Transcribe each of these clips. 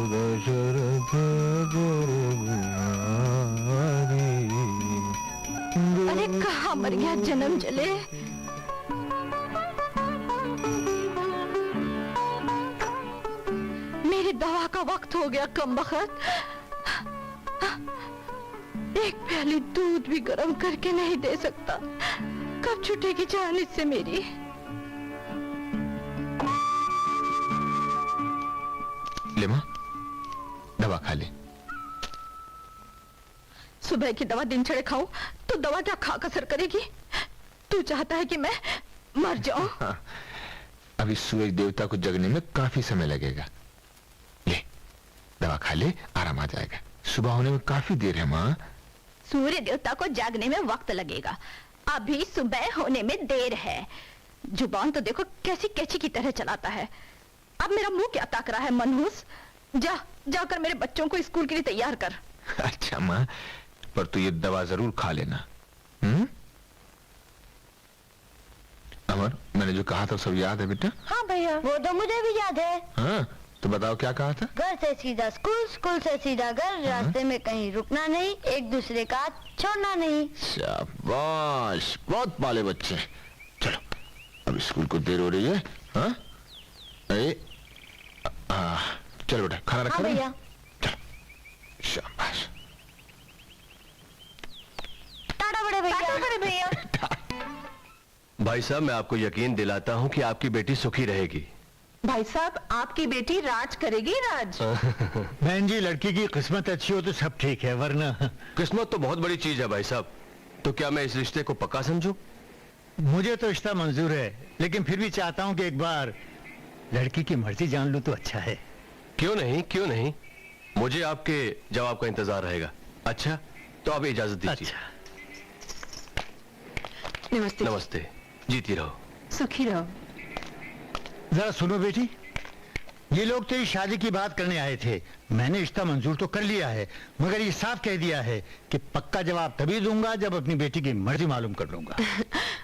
दशरथ अरे कहाँ मर गया जन्म चले। मेरी दवा का वक्त हो गया कमबख्त। एक प्याली दूध भी गर्म करके नहीं दे सकता। कब छूटेगी जान इससे मेरी। ले मां, दवा खा ले। सुबह की दवा दिन चढ़े खाऊं तो दवा क्या खा कर असर करेगी। तू चाहता है कि मैं मर जाऊं। अभी सूरज देवता को जगने में काफी समय लगेगा। ले दवा खा ले, आराम आ जाएगा। सुबह होने में काफी देर है मां। सूर्य देवता को जागने में वक्त लगेगा, अभी सुबह होने में देर है। जुबान तो देखो कैसी कैची की तरह चलाता है। अब मेरा मुंह क्या ताक रहा है मनहूस। जाकर मेरे बच्चों को स्कूल के लिए तैयार कर। अच्छा मां, पर तू ये दवा जरूर खा लेना। अमर, मैंने जो कहा था सब याद है बेटा? हाँ भैया, वो तो मुझे भी याद है। हाँ, तो बताओ क्या कहा था? घर से सीधा स्कूल, स्कूल से सीधा घर, रास्ते में कहीं रुकना नहीं, एक दूसरे का हाथ छोड़ना नहीं। शाबाश, बहुत पाले बच्चे। चलो अब स्कूल को देर हो रही है। हाँ चलो बेटा, खाना रखा। हाँ भैया। चलो शाबाश। टाटा बड़े भैया। टाटा बड़े भैया। भाई साहब, मैं आपको यकीन दिलाता हूँ कि आपकी बेटी सुखी रहेगी। भाई साहब, आपकी बेटी राज करेगी, राज। बहन जी, लड़की की किस्मत अच्छी हो तो सब ठीक है, वरना किस्मत तो बहुत बड़ी चीज है भाई साहब। तो क्या मैं इस रिश्ते को पक्का समझूं? मुझे तो रिश्ता मंजूर है, लेकिन फिर भी चाहता हूँ कि एक बार लड़की की मर्जी जान लूं तो अच्छा है। क्यों नहीं, क्यों नहीं, मुझे आपके जवाब का इंतजार रहेगा। अच्छा, तो आप इजाजत दीजिए। अच्छा। नमस्ते। नमस्ते, जीती रहो। सुखी रहो। जरा सुनो बेटी, ये लोग तेरी शादी की बात करने आए थे। मैंने रिश्ता मंजूर तो कर लिया है, मगर ये साफ कह दिया है कि पक्का जवाब तभी दूंगा जब अपनी बेटी की मर्जी मालूम कर लूंगा।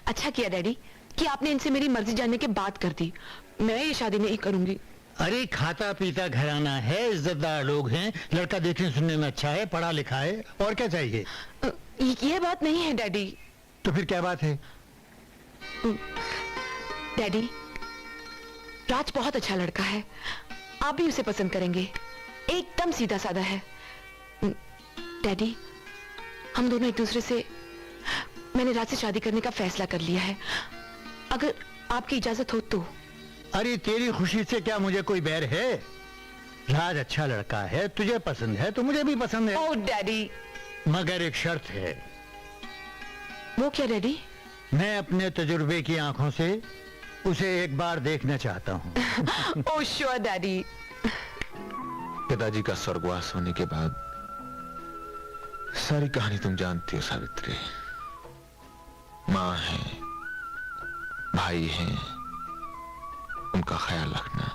अच्छा किया डैडी कि आपने इनसे मेरी मर्जी जानने के बात कर दी। मैं ये शादी नहीं करूंगी। अरे खाता पीता घराना है, इज्जतदार लोग हैं, लड़का देखने सुनने में अच्छा है, पढ़ा लिखा है, और क्या चाहिए? ये बात नहीं है डैडी। तो फिर क्या बात है? डैडी, राज बहुत अच्छा लड़का है, आप भी उसे पसंद करेंगे। एकदम सीधा साधा है। डैडी, हम दोनों एक दूसरे से, मैंने राज से शादी करने का फैसला कर लिया है, अगर आपकी इजाजत हो तो। अरे तेरी खुशी से क्या मुझे कोई बैर है? राज अच्छा लड़का है, तुझे पसंद है तो मुझे भी पसंद है। ओह डैडी। मगर एक शर्त है। वो क्या डैडी? मैं अपने तजुर्बे की आंखों से उसे एक बार देखना चाहता हूँ। Oh sure daddy. पिताजी का स्वर्गवास होने के बाद सारी कहानी तुम जानती हो सावित्री। माँ है, भाई है, उनका ख्याल रखना,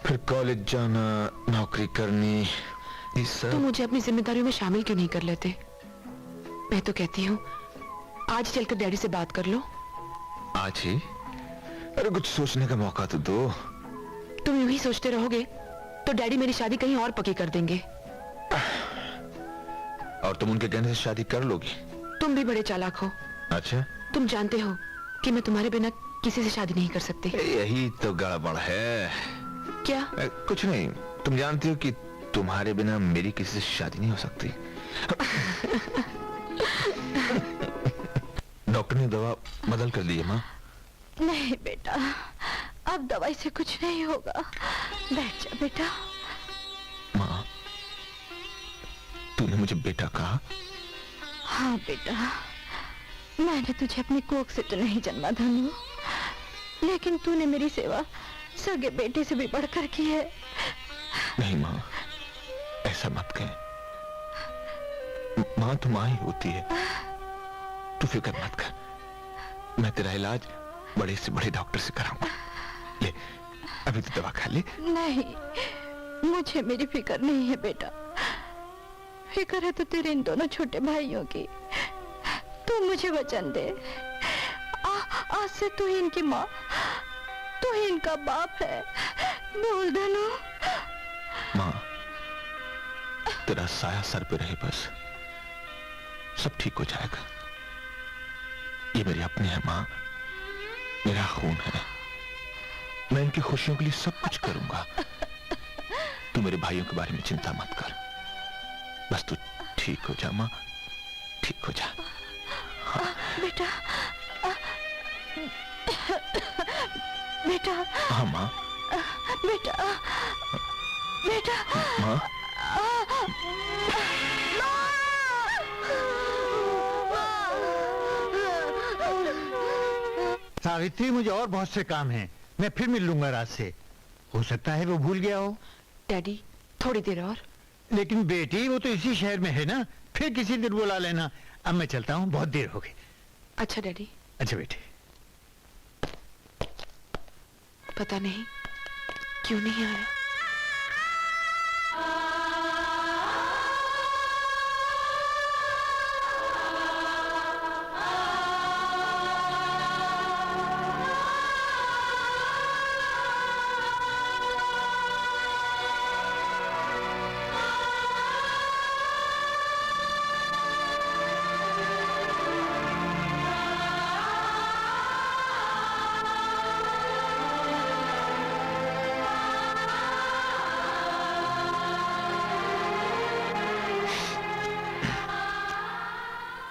फिर कॉलेज जाना, नौकरी करनी, ये सब। तो मुझे अपनी जिम्मेदारियों में शामिल क्यों नहीं कर लेते? मैं तो कहती हूँ आज चलकर डैडी से बात कर लो। आज ही? अरे कुछ सोचने का मौका तो दो। तुम यूं ही सोचते रहोगे तो डैडी मेरी शादी कहीं और पक्की कर देंगे। और तुम उनके कहने से शादी कर लोगी? तुम भी बड़े चालाक हो। अच्छा, तुम जानते हो कि मैं तुम्हारे बिना किसी से शादी नहीं कर सकती। यही तो गड़बड़ है। क्या? कुछ नहीं, तुम जानती हो कि तुम्हारे बिना मेरी किसी से शादी नहीं हो सकती। डॉक्टर ने दवा बदल कर दी है माँ? नहीं बेटा, अब दवाई से कुछ नहीं होगा। बैठ जा बेटा। माँ, तूने मुझे बेटा कहा? हाँ बेटा, मैंने तुझे अपनी कोख से तो नहीं जन्मा धनु, लेकिन तूने मेरी सेवा सगे बेटे से भी बढ़कर की है। नहीं माँ, ऐसा मत कह। माँ तो माँ ही होती है, तू फिक्र मत कर। मैं तेरा इलाज बड़े से बड़े डॉक्टर से कराऊंगा। ले, अभी तो दवा खा ले। नहीं, मुझे मेरी फिक्र नहीं है बेटा। फिक्र है तो तेरे इन दोनों छोटे भाइयों की। तू मुझे वचन दे, आज से तू ही इनकी माँ, तू ही इनका बाप है। बोल धनु, माँ, तेरा साया सर पे रहे बस, सब ठीक हो जाएगा। ये मेरे अपने हैं माँ, मेरा खून है। मैं इनकी खुशियों के लिए सब कुछ करूंगा। तू मेरे भाइयों के बारे में चिंता मत कर, बस तू ठीक हो जा माँ, ठीक हो जा। बेटा, बेटा, हाँ माँ। बेटा, बेटा, माँ, सावित्री, मुझे और बहुत से काम हैं, मैं फिर मिल लूंगा रात से। हो सकता है वो भूल गया हो। डैडी, थोड़ी देर और। लेकिन बेटी, वो तो इसी शहर में है ना, फिर किसी दिन बुला लेना। अब मैं चलता हूँ, बहुत देर हो गई। अच्छा डैडी। अच्छा बेटी। पता नहीं क्यों नहीं आया।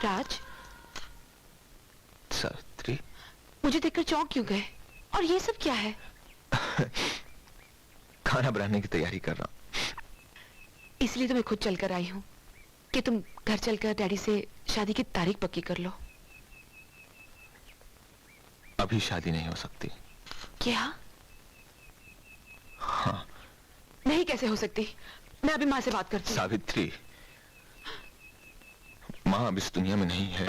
राज, सावित्री, मुझे देखकर चौंक क्यों गए? और ये सब क्या है? खाना बनाने की तैयारी कर रहा हूं। इसलिए तो मैं खुद चलकर आई हूँ कि तुम घर चलकर डैडी से शादी की तारीख पक्की कर लो। अभी शादी नहीं हो सकती। क्या? हाँ। नहीं, कैसे हो सकती? मैं अभी माँ से बात करती हूँ। सावित्री, माँ अब इस दुनिया में नहीं है।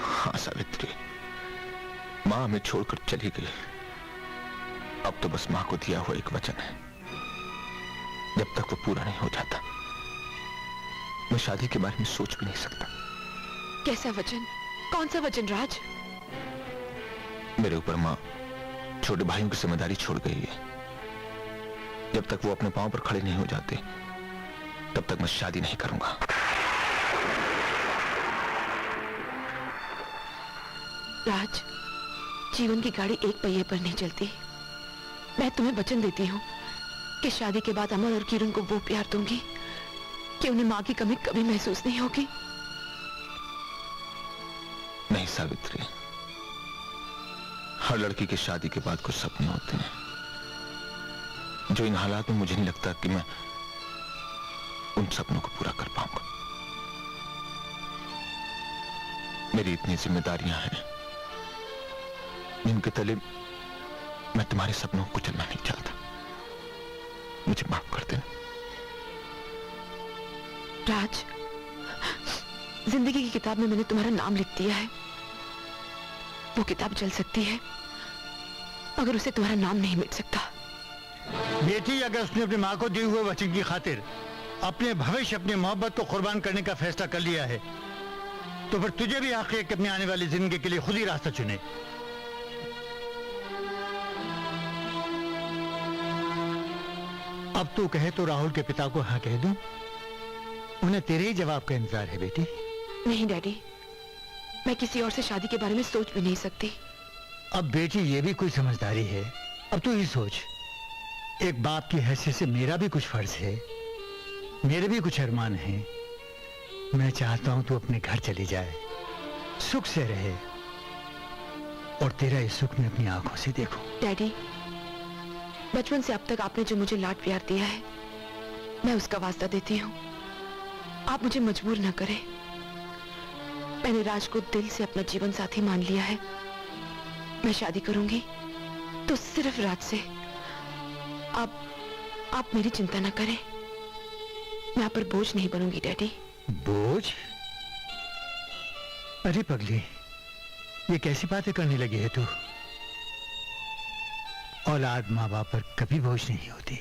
हाँ सावित्री, माँ हमें छोड़कर चली गई। अब तो बस माँ को दिया हुआ एक वचन है, जब तक वो पूरा नहीं हो जाता मैं शादी के बारे में सोच भी नहीं सकता। कैसा वचन? कौन सा वचन राज? मेरे ऊपर माँ छोटे भाइयों की जिम्मेदारी छोड़ गई है। जब तक वो अपने पांव पर खड़े नहीं हो जाते तब तक मैं शादी नहीं करूंगा। राज, जीवन की गाड़ी एक पहिए पर नहीं चलती। मैं तुम्हें वचन देती हूँ कि शादी के बाद अमर और किरण को वो प्यार दूंगी कि उन्हें माँ की कमी कभी महसूस नहीं होगी। नहीं सावित्री, हर लड़की की शादी के बाद कुछ सपने होते हैं जो इन हालात में मुझे नहीं लगता कि मैं उन सपनों को पूरा कर पाऊंगा। मेरी इतनी जिम्मेदारियां हैं जिनके तले मैं तुम्हारे सपनों को कुचलना नहीं चाहता। मुझे माफ कर देना। राज, जिंदगी की किताब में मैंने तुम्हारा नाम लिख दिया है। वो किताब जल सकती है मगर उसे तुम्हारा नाम नहीं मिट सकता। बेटी, अगर उसने अपनी माँ को दिए हुए वचन की खातिर अपने भविष्य, अपनी मोहब्बत को कुर्बान करने का फैसला कर लिया है तो फिर तुझे भी आखिर एक अपनी आने वाली जिंदगी के लिए खुद ही रास्ता चुने। अब तू कहे तो राहुल के पिता को हाँ कह दूं? उन्हें तेरे ही जवाब का इंतजार है बेटी। नहीं डैडी, मैं किसी और से शादी के बारे में सोच भी नहीं सकती। अब बेटी, ये भी कोई समझदारी है? अब तू ही सोच, एक बाप की हैसियत से मेरा भी कुछ फर्ज है, मेरे भी कुछ अरमान हैं। मैं चाहता हूं तू अपने घर चली जाए, सुख से रहे और तेरा इस सुख में अपनी आंखों से देखूं। डैडी, बचपन से अब तक आपने जो मुझे लाड प्यार दिया है मैं उसका वास्ता देती हूँ। आप मुझे मजबूर न करें। मैंने राज को दिल से अपना जीवन साथी मान लिया है। मैं शादी करूंगी तो सिर्फ राज से। आप मेरी चिंता न करें। मैं आप पर बोझ नहीं बनूंगी डैडी। बोझ? अरे पगली, ये कैसी बातें करने लगी है तू? औलाद माँ बाप पर कभी बोझ नहीं होती।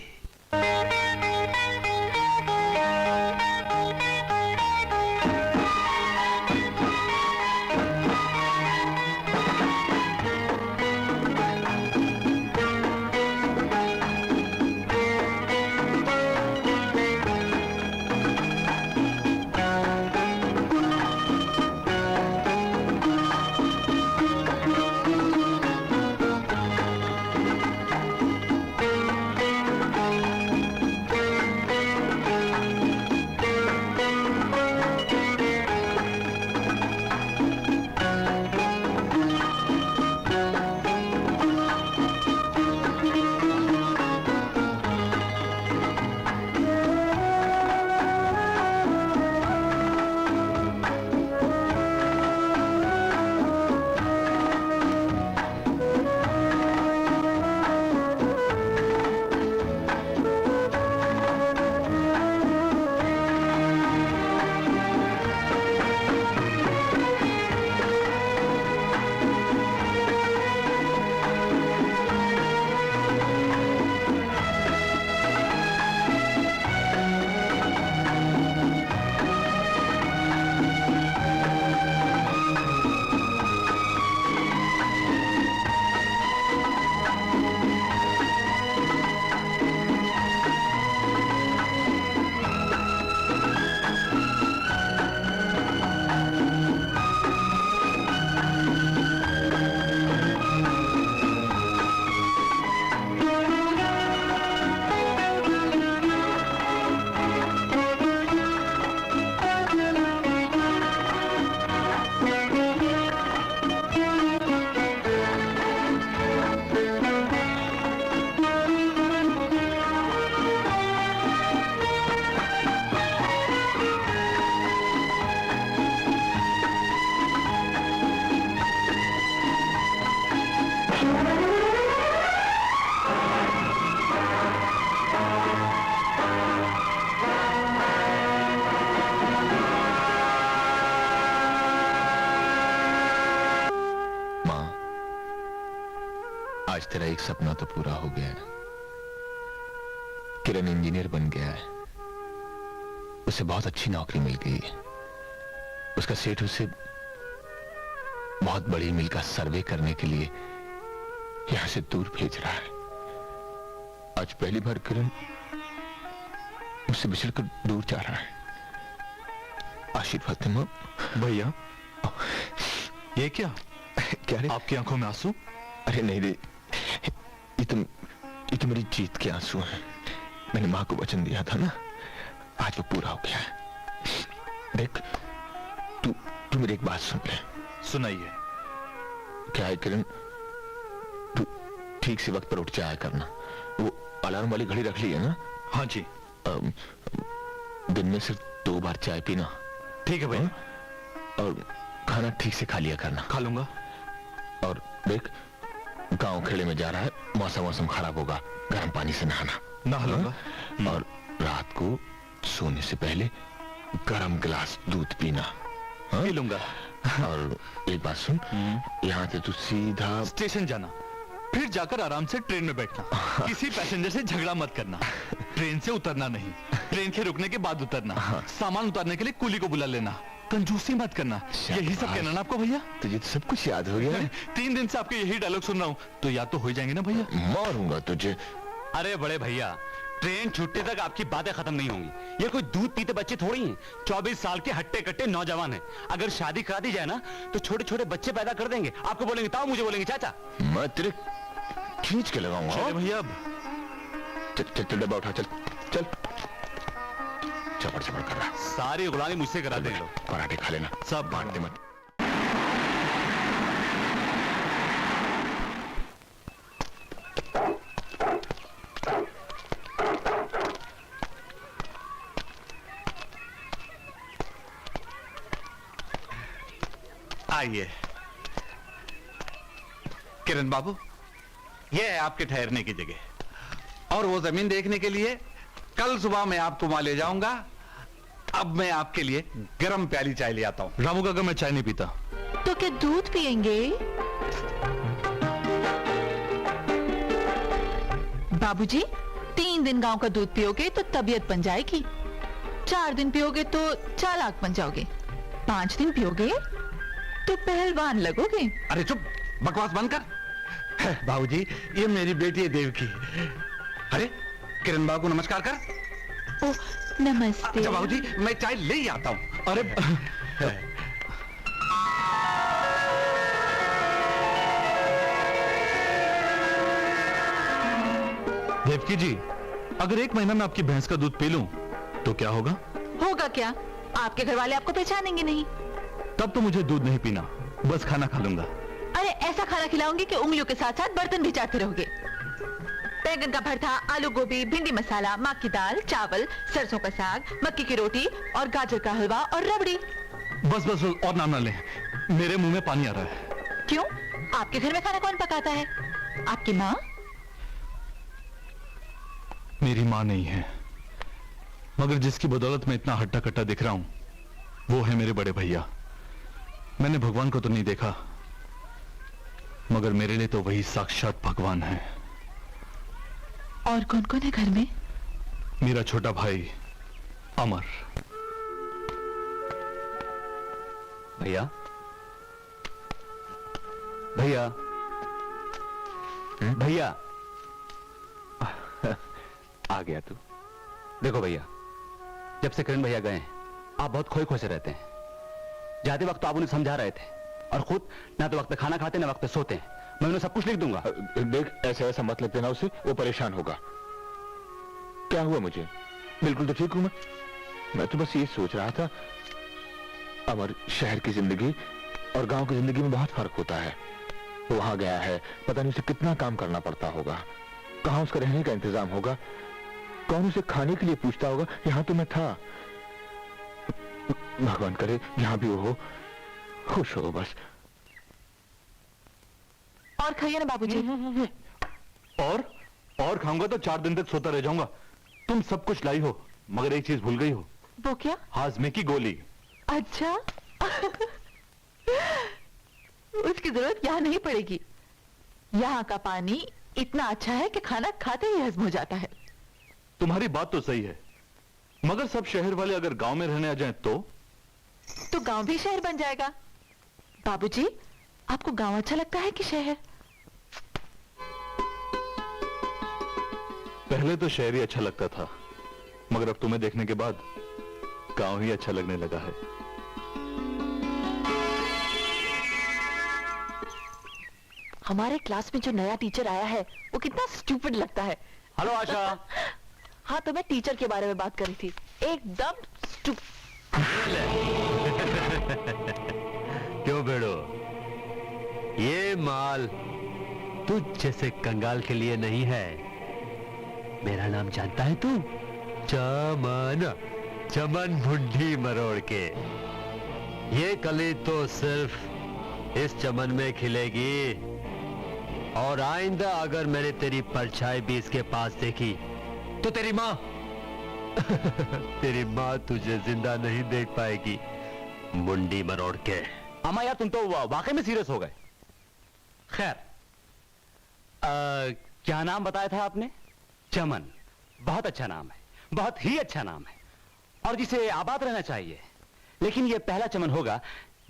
तेरा एक सपना तो पूरा हो गया है। किरण इंजीनियर बन गया है, उसे बहुत अच्छी नौकरी मिल गई है। उसका सेठ उसे बहुत बड़ी मिल का सर्वे करने के लिए यहां से दूर भेज रहा है। आज पहली बार किरण मुझसे बिछड़कर दूर जा रहा है। आशीर्वाद दे मां। भैया ये क्या? क्या रे? आपकी आंखों में आंसू? अरे नहीं रे, ये तो मेरी जीत के आंसू हैं। मैंने मां को वचन दिया था ना, आज वो पूरा हो गया है। देख, तू मेरी एक बात सुन ले। सुनाइए। क्या है किरण, तू ठीक से वक्त पर उठ जाया करना। वो अलार्म वाली घड़ी रख ली है ना? हाँ जी। दिन में सिर्फ 2 बार चाय पीना। ठीक है भैया। और खाना ठीक से खा लिया करना। खा लूंगा। और देख, गांव खेड़े में जा रहा है, मौसम खराब होगा, गर्म पानी से नहाना। नहा लूंगा। और रात को सोने से पहले गर्म गिलास दूध पीना। पी लूंगा। और एक बात सुन, यहाँ से तू सीधा स्टेशन जाना, फिर जाकर आराम से ट्रेन में बैठना। किसी पैसेंजर से झगड़ा मत करना। ट्रेन से उतरना नहीं, ट्रेन के रुकने के बाद उतरना। सामान उतारने के लिए कुली को बुला लेना। कंजूसी मत करना। यही सब कहना ना आपको भैया? तुझे तो सब कुछ याद हो गया है। 3 दिन से आपके यही डायलॉग सुन रहा हूँ, तो याद तो हो ही जाएंगे ना भैया? मारूंगा तुझे। अरे बड़े भैया, ट्रेन छुट्टी तक आपकी बातें खत्म नहीं होंगी। ये कोई दूध पीते बच्चे थोड़ी हैं। 24 साल के हट्टे कट्टे नौजवान हैं। अगर शादी करा दी जाए ना, तो छोटे छोटे बच्चे पैदा कर देंगे। आपको बोलेंगे ताऊ, मुझे बोलेंगे चाचा। मैं तेरे खींच के लगाऊंगा। चले भैया अब। चल डब्बा उठा, चल चल। चपड़ कर रहा। सारी गुलामी मुझसे करा देंगे लोग। पराठे खा लेना, सब बांटते मत। आइए किरण बाबू, ये है आपके ठहरने की जगह। और वो जमीन देखने के लिए कल सुबह मैं आपको वहां ले जाऊंगा। अब मैं आपके लिए गरम प्याली चाय ले आता हूं। रामू काका, मैं चाय नहीं पीता। तो क्या दूध पियेंगे? बाबूजी, 3 दिन गांव का दूध पियोगे तो तबीयत बन जाएगी। 4 दिन पियोगे तो चालाक बन जाओगे। 5 दिन पियोगे तो पहलवान लगोगे। अरे चुप, बकवास बंद कर। बाबूजी, ये मेरी बेटी है देवकी। अरे किरण बाबू को नमस्कार कर। ओह, नमस्ते। अच्छा बाबूजी, मैं चाय ले ही आता हूं। अरे देवकी जी, अगर 1 महीना में आपकी भैंस का दूध पी लूं तो क्या होगा? होगा क्या? आपके घर वाले आपको पहचानेंगे नहीं। तब तो मुझे दूध नहीं पीना, बस खाना खा लूंगा। अरे ऐसा खाना खिलाऊंगी कि उंगलियों के साथ साथ बर्तन भी चाटते रहोगे। बैंगन का भरता, आलू गोभी, भिंडी मसाला, माँ की दाल, चावल, सरसों का साग, मक्की की रोटी और गाजर का हलवा और रबड़ी। बस और नाम ना लें, मेरे मुंह में पानी आ रहा है। क्यों? आपके घर में खाना कौन पकाता है? आपकी माँ? मेरी माँ नहीं है, मगर जिसकी बदौलत मैं इतना हट्टा कट्टा दिख रहा हूं, वो है मेरे बड़े भैया। मैंने भगवान को तो नहीं देखा, मगर मेरे लिए तो वही साक्षात भगवान है। और कौन कौन है घर में? मेरा छोटा भाई अमर। भैया, भैया, भैया, आ गया तू। देखो भैया, जब से किरण भैया गए हैं, आप बहुत खोए खोए से रहते हैं। जाते वक्त तो आप उन्हें समझा रहे थे, और खुद ना तो वक्त पे खाना खाते ना वक्त पे सोते हैं। मैं उन्हें सब कुछ लिख दूंगा। देख, ऐसा मत लिख देना उसे, वो परेशान होगा। क्या हुआ मुझे? बिल्कुल तो ठीक हूं मैं तो बस ये सोच रहा था, अमर शहर की जिंदगी और गांव की जिंदगी में बहुत फर्क होता है। वो वहां गया है, पता नहीं उसे कितना काम करना पड़ता होगा, कहां उसका रहने का इंतजाम होगा, कौन उसे खाने के लिए पूछता होगा। यहां तो मैं था। भगवान करे यहां भी वो हो, खुश हो बस। और खाइए ना बाबूजी। और खाऊंगा तो 4 दिन तक सोता रह जाऊंगा। तुम सब कुछ लाई हो, मगर एक चीज भूल गई हो। वो क्या? हाजमे की गोली। अच्छा। उसकी जरूरत यहाँ नहीं पड़ेगी। यहाँ का पानी इतना अच्छा है कि खाना खाते ही हजम हो जाता है। तुम्हारी बात तो सही है, मगर सब शहर वाले अगर गांव में रहने आ जाएं तो गांव भी शहर बन जाएगा। बाबूजी, आपको गांव अच्छा लगता है कि शहर? पहले तो शहर ही अच्छा लगता था, मगर अब तुम्हें देखने के बाद गांव ही अच्छा लगने लगा है। हमारे क्लास में जो नया टीचर आया है वो कितना स्टूपिड लगता है। हेलो आशा। हाँ, तो मैं टीचर के बारे में बात कर रही थी, एकदम क्यों बेड़ो, ये माल तुझ जैसे कंगाल के लिए नहीं है। मेरा नाम जानता है तू? चमन, चमन मुंडी मरोड़ के। ये कली तो सिर्फ इस चमन में खिलेगी, और आइंदा अगर मैंने तेरी परछाई भी इसके पास देखी तो तेरी माँ तेरी माँ तुझे जिंदा नहीं देख पाएगी, मुंडी मरोड़ के। अम्मा यार, तुम तो वाकई में सीरियस हो गए। खैर, क्या नाम बताया था आपने? चमन। बहुत अच्छा नाम है, बहुत ही अच्छा नाम है, और जिसे आबाद रहना चाहिए। लेकिन यह पहला चमन होगा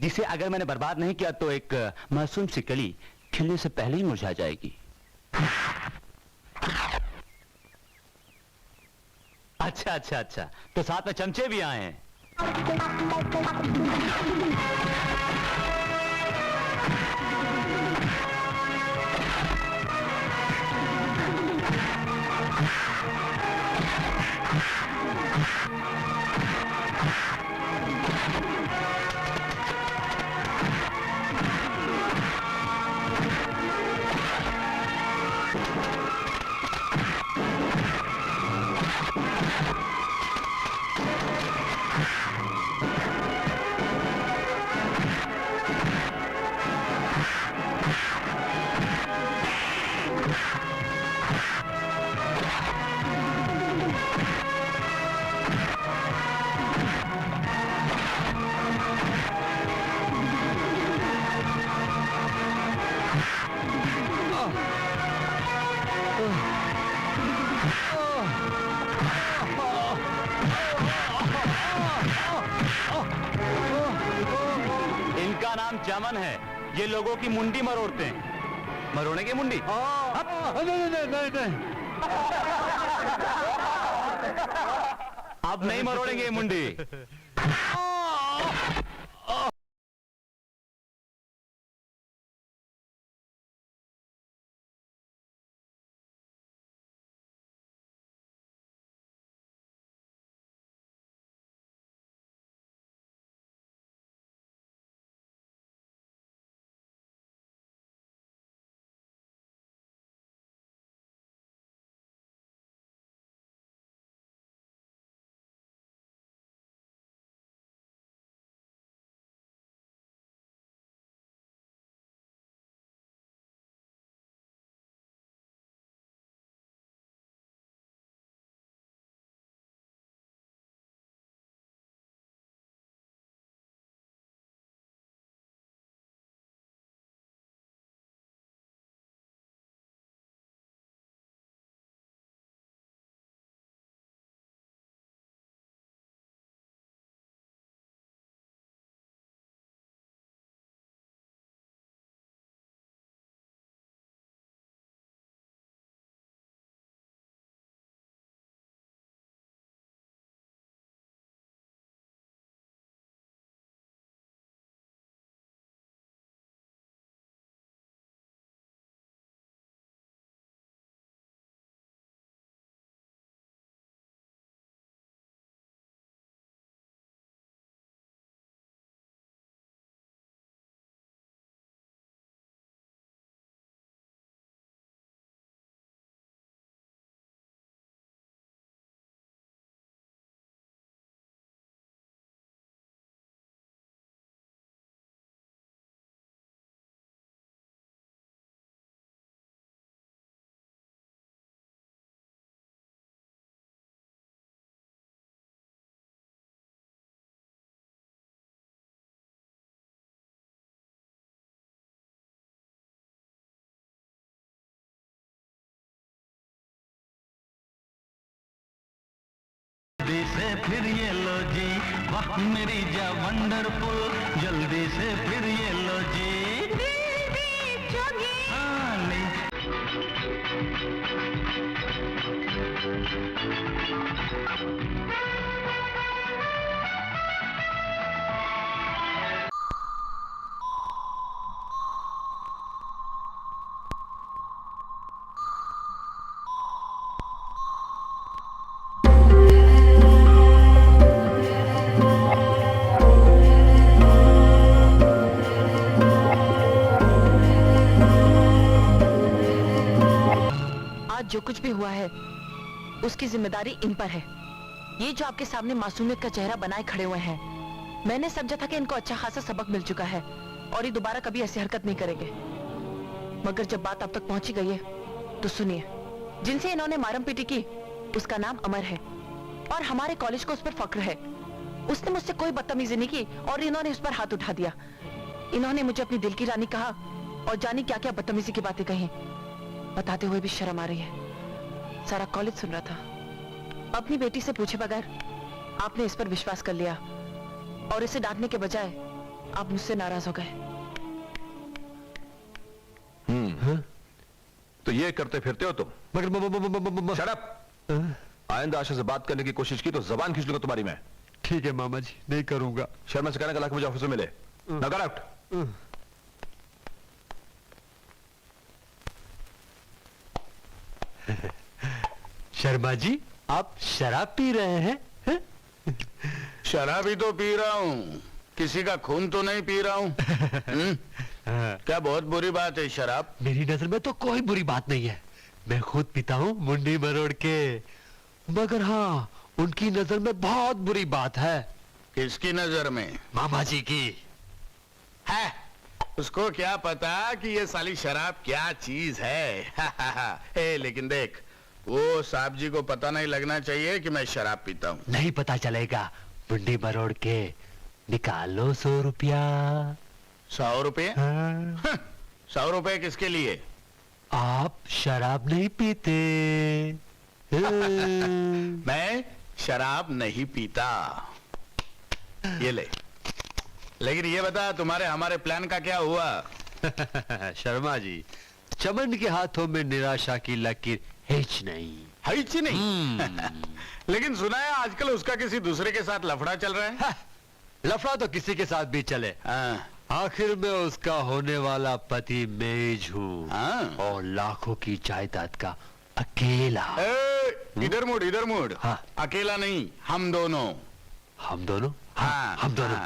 जिसे अगर मैंने बर्बाद नहीं किया तो एक मासूम सी कली खिलने से पहले ही मुरझा जाएगी। अच्छा अच्छा अच्छा, तो साथ में चमचे भी आए हैं। इनका नाम चमन है, ये लोगों की मुंडी मरोड़ते हैं। मरोड़े की मुंडी? नहीं। अब नहीं मरोड़ेंगे मुंडी। जल्दी से फिर ये लो जी, वक्त मेरी जा वंडरफुल, जल्दी से फिर ये लो जी। हाँ, ले। जो कुछ भी हुआ है उसकी जिम्मेदारी इन पर है। ये जो आपके सामने मासूमियत का चेहरा बनाए खड़े हुए हैं, मैंने समझा था कि इनको अच्छा खासा सबक मिल चुका है और ये दोबारा कभी ऐसी हरकत नहीं करेंगे। मगर जब बात अब तक पहुंची गई है तो सुनिए, जिनसे इन्होंने मारम पीटी की उसका नाम अमर है और हमारे कॉलेज को उस पर फक्र है। उसने मुझसे कोई बदतमीजी नहीं की और इन्होंने उस पर हाथ उठा दिया। इन्होंने मुझे अपनी दिल की रानी कहा और जानी क्या क्या बदतमीजी की बातें कही। बताते हुए भी शर्म आ रही है। सारा कॉलेज सुन रहा था। अपनी बेटी से पूछे बगैर आपने इस पर विश्वास कर लिया और इसे डांटने के बजाय आप मुझसे नाराज हो गए। तो ये करते फिरते हो तुम? Shut up! आइंदा आशा से बात करने की कोशिश की तो जबान खींच लूंगा तुम्हारी मैं। ठीक है मामा जी, नहीं करूंगा। शर्मा से कहने का लाख मुझे ऑफिस में मिले। Now get out! Sharma ji, आप शराब पी रहे हैं? शराब ही तो पी रहा हूँ, किसी का खून तो नहीं पी रहा हूँ। क्या बहुत बुरी बात है शराब? मेरी नजर में तो कोई बुरी बात नहीं है। मैं खुद पीता हूँ मुंडी मरोड़ के। मगर हाँ, उनकी नजर में बहुत बुरी बात है। किसकी नजर में? मामा जी की। है उसको क्या पता कि ये साली शराब क्या चीज है। लेकिन देख, वो साहब जी को पता नहीं लगना चाहिए कि मैं शराब पीता हूँ। नहीं पता चलेगा। मुंडी मरोड़ के निकालो 100 रुपया। 100 रुपये? हाँ। 100 रुपये किसके लिए? आप शराब नहीं पीते। मैं शराब नहीं पीता। ये ले। लेकिन ये बता, तुम्हारे हमारे प्लान का क्या हुआ? शर्मा जी, चमन के हाथों में निराशा की लकीर हिच नहीं। हिच नहीं? लेकिन सुना है आजकल उसका किसी दूसरे के साथ लफड़ा चल रहा है। लफड़ा तो किसी के साथ भी चले, आखिर में उसका होने वाला पति मैं हूँ और लाखों की जायदाद का अकेला। इधर मुड़, इधर मुड़। हाँ। अकेला नहीं, हम दोनों। हम दोनों? हाँ, हम दोनों।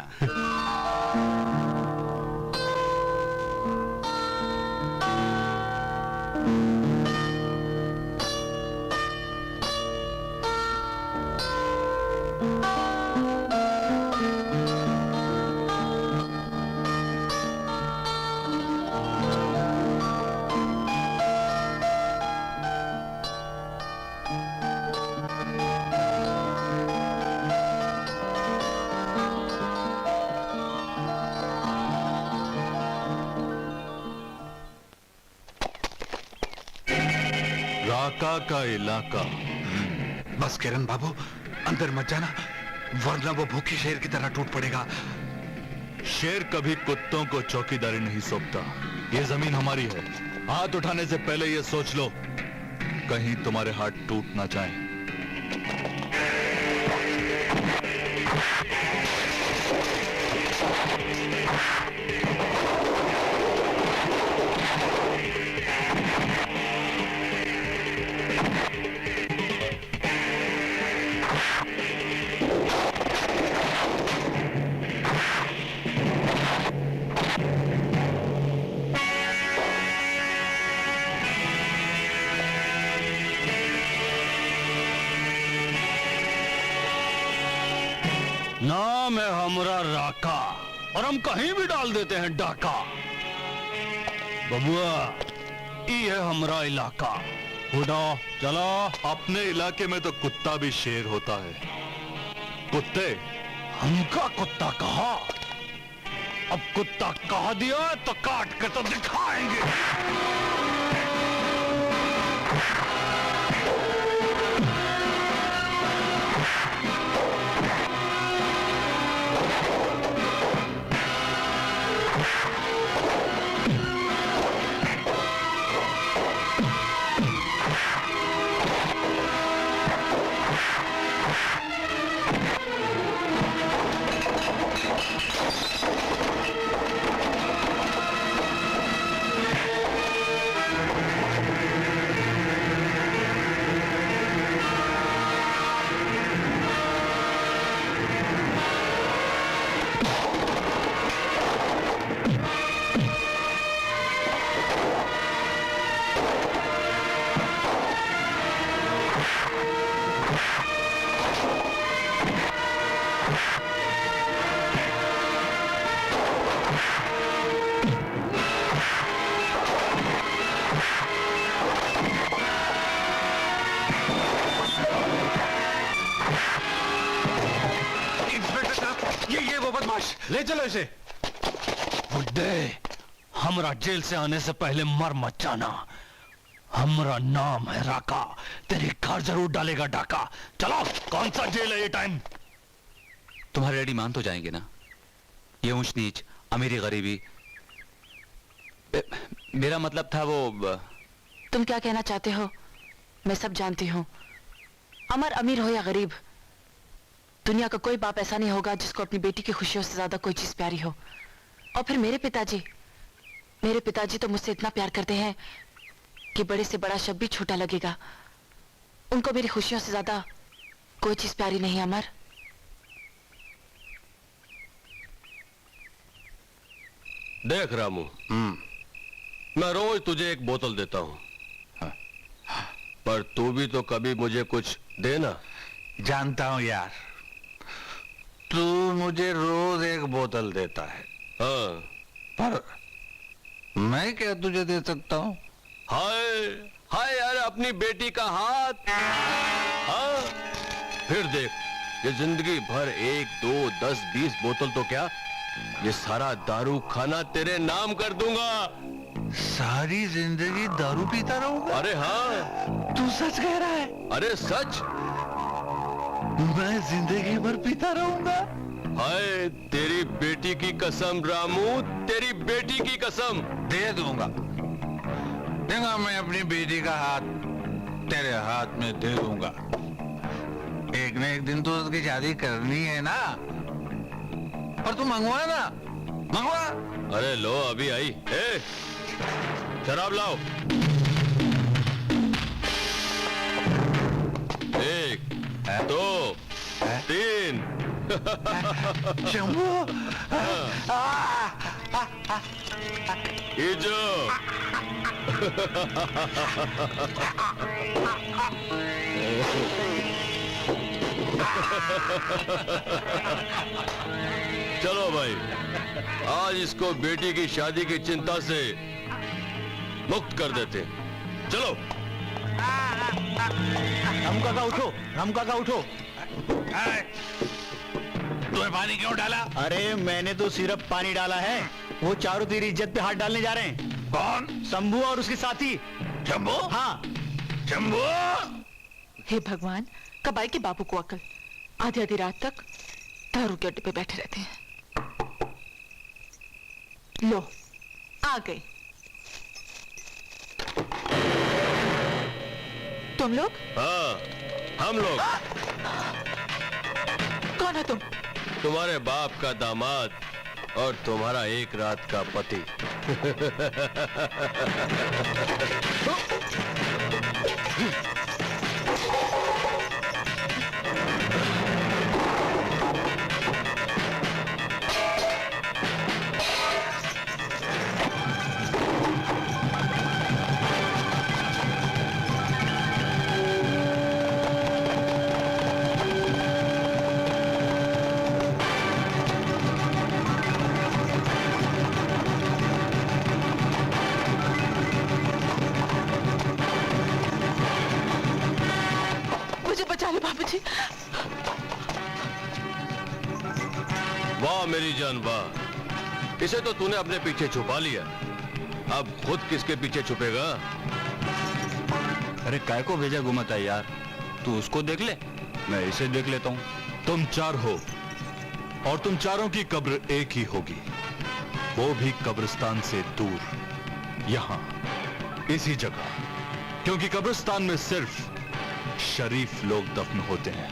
राका का इलाका। बस किरण बाबू, अंदर मत जाना, वरना वो भूखी शेर की तरह टूट पड़ेगा। शेर कभी कुत्तों को चौकीदारी नहीं सौंपता। ये जमीन हमारी है। हाथ उठाने से पहले ये सोच लो, कहीं तुम्हारे हाथ टूट ना जाएं। नाम है हमरा राका और हम कहीं भी डाल देते हैं डाका। बबुआ, ये है हमरा इलाका। उठो, चलो। अपने इलाके में तो कुत्ता भी शेर होता है। कुत्ते हमका कुत्ता कहा? अब कुत्ता कहा दिया तो काट कर तो दिखाएंगे। बदमाश, ले चलो इसे। बुड्ढे, हमरा जेल से आने से पहले मर मत जाना। हमरा नाम है राका, तेरी घर जरूर डालेगा डाका। चलो, कौन सा जेल है ये टाइम? तुम्हारे डैडी मान तो जाएंगे ना? ये ऊंच नीच, अमीरी गरीबी, मेरा मतलब था वो। तुम क्या कहना चाहते हो मैं सब जानती हूँ। अमर अमीर हो या गरीब, दुनिया का कोई बाप ऐसा नहीं होगा जिसको अपनी बेटी की खुशियों से ज्यादा कोई चीज प्यारी हो। और फिर मेरे पिताजी तो मुझसे इतना प्यार करते हैं कि बड़े से बड़ा शब्द भी छोटा लगेगा। उनको मेरी खुशियों से ज्यादा कोई चीज प्यारी नहीं है अमर। देख रामू, मैं रोज तुझे एक बोतल देता हूँ, पर तू भी तो कभी मुझे कुछ देना। जानता हूं यार, तू मुझे रोज एक बोतल देता है। हाँ, पर मैं क्या तुझे दे सकता हूँ? हाय हाय यार, अपनी बेटी का हाथ। हाँ, फिर देख, ये जिंदगी भर 1, 2, 10, 20 बोतल तो क्या, ये सारा दारू खाना तेरे नाम कर दूंगा। सारी जिंदगी दारू पीता रहूंगा? अरे हाँ। तू सच कह रहा है? अरे सच। मैं जिंदगी भर पीता रहूंगा? हाय, तेरी बेटी की कसम रामू, तेरी बेटी की कसम। दे दूंगा, देगा मैं अपनी बेटी का हाथ तेरे हाथ में दे दूंगा। एक न एक दिन तो उसकी शादी करनी है ना, और तू मंगवा ना, मंगवा। अरे लो, अभी आई। ए, शराब लाओ। 1, 2, 3। शंभू, इजो। चलो भाई, आज इसको बेटी की शादी की चिंता से मुक्त कर देते। चलो। राम काका उठो, राम काका उठो। तूने पानी क्यों डाला? अरे मैंने तो सिर्फ पानी डाला है, वो चारों तेरी इज्जत पे हाथ डालने जा रहे हैं। कौन? शंभू और उसके साथी। शंभू? हाँ। शंभू? हे भगवान, कब आए के बाबू को अकल। आधी आधी रात तक दारू के अड्डे पे बैठे रहते हैं। लो, आ गए तुम लोग। हाँ, हम लोग। कौन है तुम? तुम्हारे बाप का दामाद और तुम्हारा एक रात का पति। बाबूजी। वाह मेरी जान वाह, इसे तो तूने अपने पीछे छुपा लिया, अब खुद किसके पीछे छुपेगा? अरे काय को भेजा घुमाता है यार, तू उसको देख ले, मैं इसे देख लेता हूँ। तुम 4 हो और तुम चारों की कब्र एक ही होगी, वो भी कब्रिस्तान से दूर, यहां इसी जगह, क्योंकि कब्रिस्तान में सिर्फ शरीफ लोग दफन होते हैं।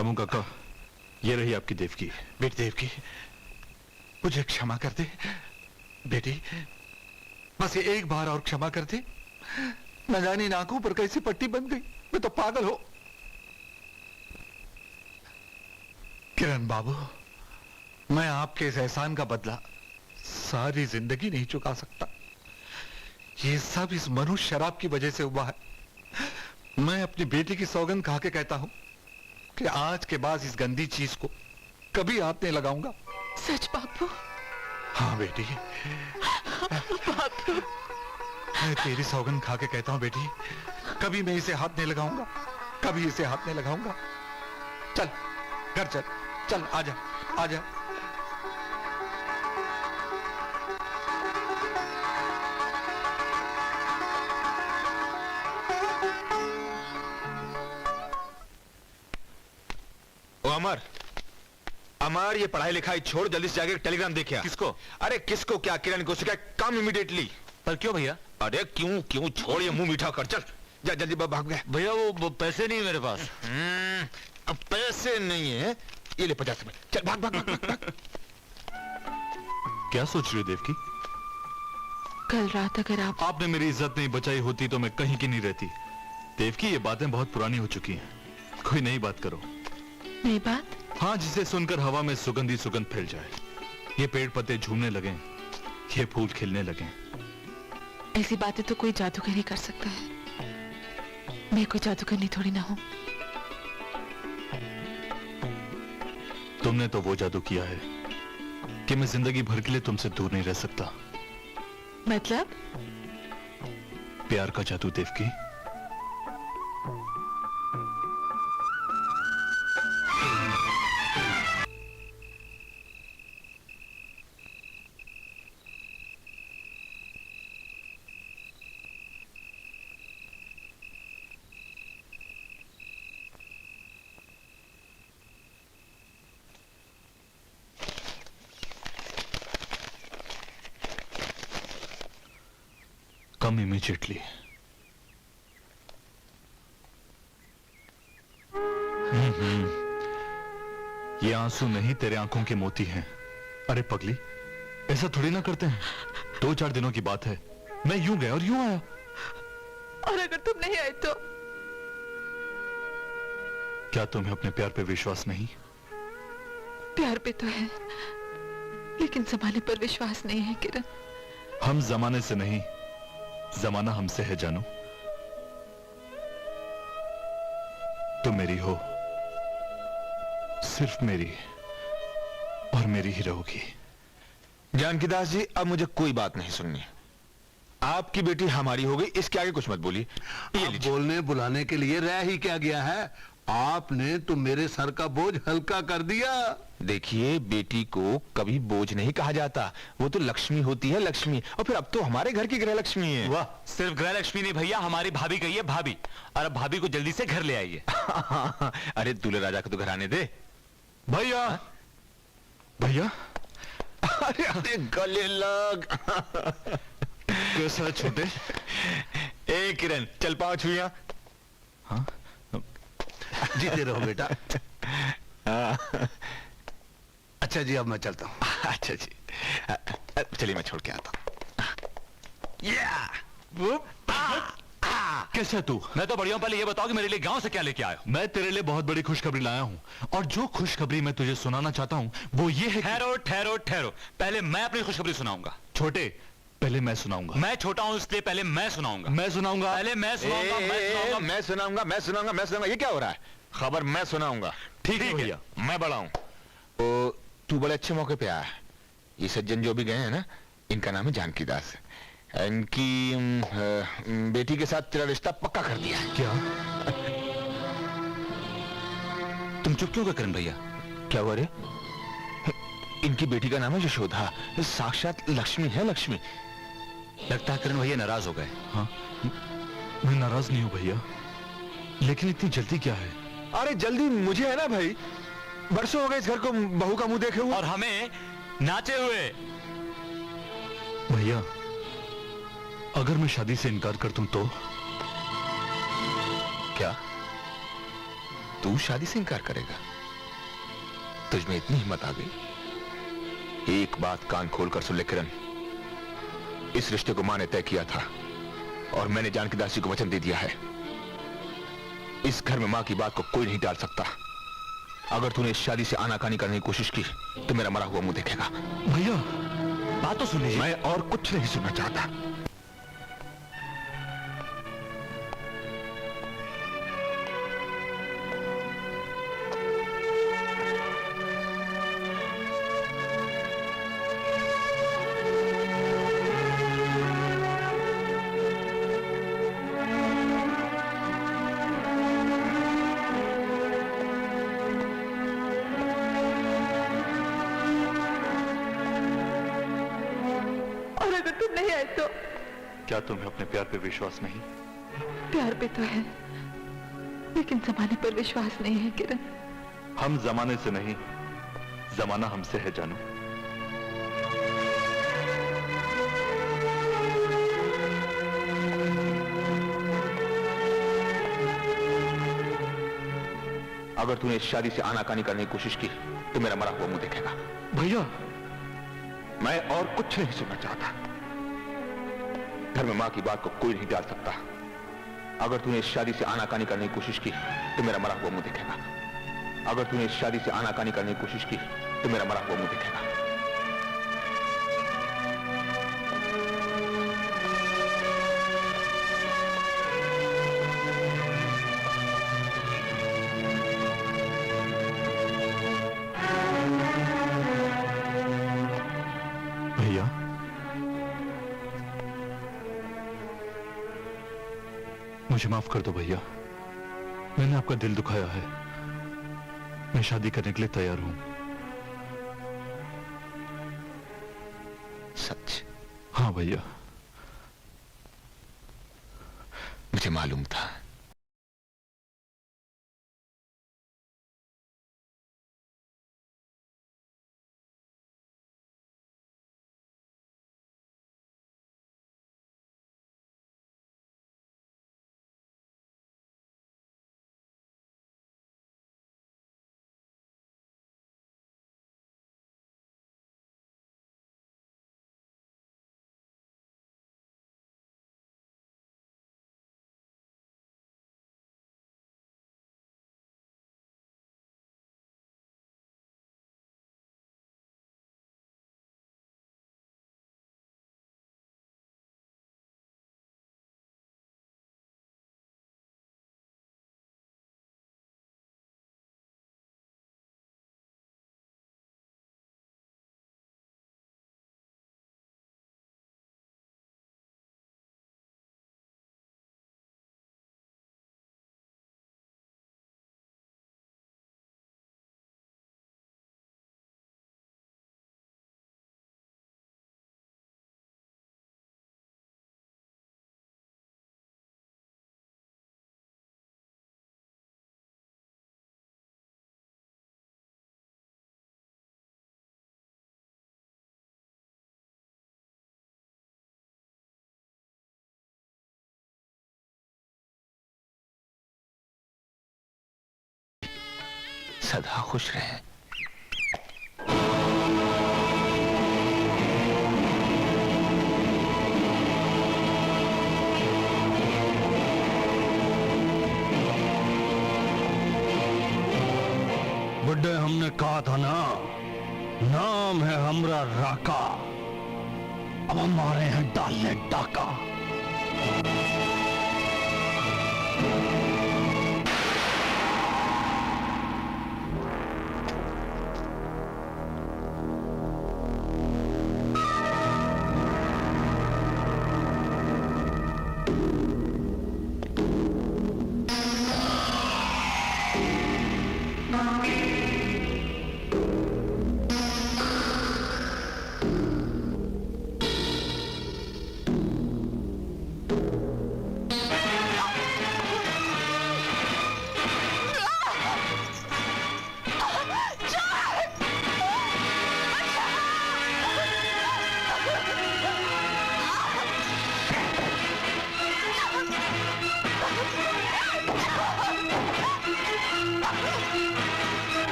रामू काका, ये रही आपकी देवकी। बेटी देवकी, मुझे क्षमा कर दे बेटी, बस ये एक बार और क्षमा कर दे। न जानी आंखों पर कैसी पट्टी बन गई, मैं तो पागल हो। किरण बाबू, मैं आपके इस एहसान का बदला सारी जिंदगी नहीं चुका सकता। ये सब इस मनुष्य शराब की वजह से हुआ है। मैं अपनी बेटी की सौगंध खा के कहता हूं कि आज के बाद इस गंदी चीज को कभी हाथ नहीं लगाऊंगा। सच बापू? हाँ बेटी, बापू। मैं तेरी सौगंध खा के कहता हूं बेटी, कभी मैं इसे हाथ नहीं लगाऊंगा, कभी इसे हाथ नहीं लगाऊंगा। चल घर चल, चल आजा आजा। ओ अमर, अमर, ये पढ़ाई लिखाई छोड़, जल्दी से जाके टेलीग्राम देखे आ। किसको? अरे किसको क्या, किरण को क्या काम इमीडिएटली। पर क्यों भैया? अरे क्यों क्यों, छोड़ ये मुंह मीठा कर, चल जा जल्दी, भाग गए। भैया वो पैसे नहीं मेरे पास। अब पैसे नहीं है, ये ले 50 रुपए, चल भाग भाग भाग, भाग। क्या सोच रही हो देवकी? कल रात अगर आपने मेरी इज्जत नहीं बचाई होती तो मैं कहीं की नहीं रहती। देवकी, ये बातें बहुत पुरानी हो चुकी हैं, कोई नई बात करो। नई बात? हाँ, जिसे सुनकर हवा में सुगंधी सुगंध फैल जाए, ये पेड़ पत्ते झूमने लगे, ये फूल खिलने लगे। ऐसी बातें तो कोई जादूगर ही कर सकता है। मैं कोई जादूगरनी थोड़ी ना हूं। तुमने तो वो जादू किया है कि मैं जिंदगी भर के लिए तुमसे दूर नहीं रह सकता। मतलब? प्यार का जादू देवकी। Come immediately. ये आंसू नहीं, तेरे आंखों के मोती हैं। अरे पगली, ऐसा थोड़ी ना करते हैं। 2-4 दिनों की बात है, मैं यूं गया और यूं आया। और अगर तुम नहीं आए तो? क्या तुम्हें अपने प्यार पे विश्वास नहीं? प्यार पे तो है, लेकिन जमाने पर विश्वास नहीं है किरण। हम जमाने से नहीं, जमाना हमसे है जानू। तुम मेरी हो, सिर्फ मेरी, और मेरी ही रहोगी। जानकीदास जी, अब मुझे कोई बात नहीं सुननी। आपकी बेटी हमारी हो गई, इसके आगे कुछ मत बोलिए। अब बोलने बुलाने के लिए रह ही क्या गया है? आपने तो मेरे सर का बोझ हल्का कर दिया। देखिए, बेटी को कभी बोझ नहीं कहा जाता, वो तो लक्ष्मी होती है, लक्ष्मी। और फिर अब तो हमारे घर की गृह लक्ष्मी है। वाह, सिर्फ गृह लक्ष्मी नहीं भैया, हमारी भाभी कही है भाभी। और अब भाभी को जल्दी से घर ले आइए। अरे दूल्हे राजा को तो घर आने दे। भैया, भैया, अरे अरे गले लग। कैसा है छोटे? ए किरण, चल पाओ छुइया। हाँ, जीते रहो बेटा। अच्छा जी, अब मैं चलता हूँ। अच्छा जी, चलिए मैं छोड़ के आता हूँ। कैसा है तू? मैं तो बढ़िया हूं। पहले ये बताओ कि मेरे लिए गांव से क्या लेके आए हो? मैं तेरे लिए बहुत बड़ी खुशखबरी लाया हूं, और जो खुशखबरी मैं तुझे सुनाना चाहता हूं वो ये है। ठहरो ठहरो ठहरो, पहले मैं अपनी खुशखबरी सुनाऊंगा। छोटे, पहले मैं सुनाऊंगा। मैं छोटा हूं इसलिए पहले मैं सुनाऊंगा। मैं सुनाऊंगा। पहले मैं सुनाऊंगा, मैं सुनाऊंगा। मैं सुनाऊंगा, मैं सुनाऊंगा, मैं सुनाऊंगा। ये क्या हो रहा है? खबर मैं सुनाऊंगा। ठीक है भैया, मैं बड़ा हूं। तो तू बड़े अच्छे मौके पे आया है। ये सज्जन जो भी गए हैं ना, इनका नाम है जानकीदास। इनकी बेटी के साथ तेरा रिश्ता पक्का कर दिया। क्या? तुम चुप क्यों करण भैया? क्या हुआ रे? इनकी बेटी का नाम है यशोदा, साक्षात लक्ष्मी है, लक्ष्मी। लगता है करण भैया नाराज हो गए। हाँ, मैं नाराज नहीं हूं भैया, लेकिन इतनी जल्दी क्या है? अरे जल्दी मुझे है ना भाई, बरसों हो गए इस घर को बहू का मुंह देखे हुए, और हमें नाचे हुए। भैया, अगर मैं शादी से इनकार कर दूं तो? क्या तू शादी से इनकार करेगा? तुझ में इतनी हिम्मत आ गई? एक बात कान खोलकर सुन ले किरण, इस रिश्ते को मां ने तय किया था और मैंने जानकी दासी को वचन दे दिया है। इस घर में मां की बात को कोई नहीं टाल सकता। अगर तूने इस शादी से आनाकानी करने की कोशिश की तो मेरा मरा हुआ मुंह देखेगा। भैया बात तो सुनिए। मैं और कुछ नहीं सुनना चाहता। क्या तुम्हें अपने प्यार पे विश्वास नहीं? प्यार पे तो है, लेकिन जमाने पर विश्वास नहीं है किरण। हम जमाने से नहीं, जमाना हमसे है जानू। अगर तूने इस शादी से आनाकानी करने की कोशिश की तो मेरा मरा हुआ मुंह देखेगा। भैया मैं और कुछ नहीं सुनना चाहता। घर में मां की बात को कोई नहीं टाल सकता। अगर तूने इस शादी से आनाकानी करने की कोशिश की तो मेरा मरा हुआ मुंह देखेगा। अगर तूने इस शादी से आनाकानी करने की कोशिश की तो मेरा मरा हुआ मुंह देखेगा। भैया मुझे माफ कर दो भैया, मैंने आपका दिल दुखाया है। मैं शादी करने के लिए तैयार हूं। सच? हाँ भैया। मुझे मालूम था। सदा खुश रहें। बुड्ढे हमने कहा था ना, नाम है हमरा राका, अब हमारे हैं डालने डाका।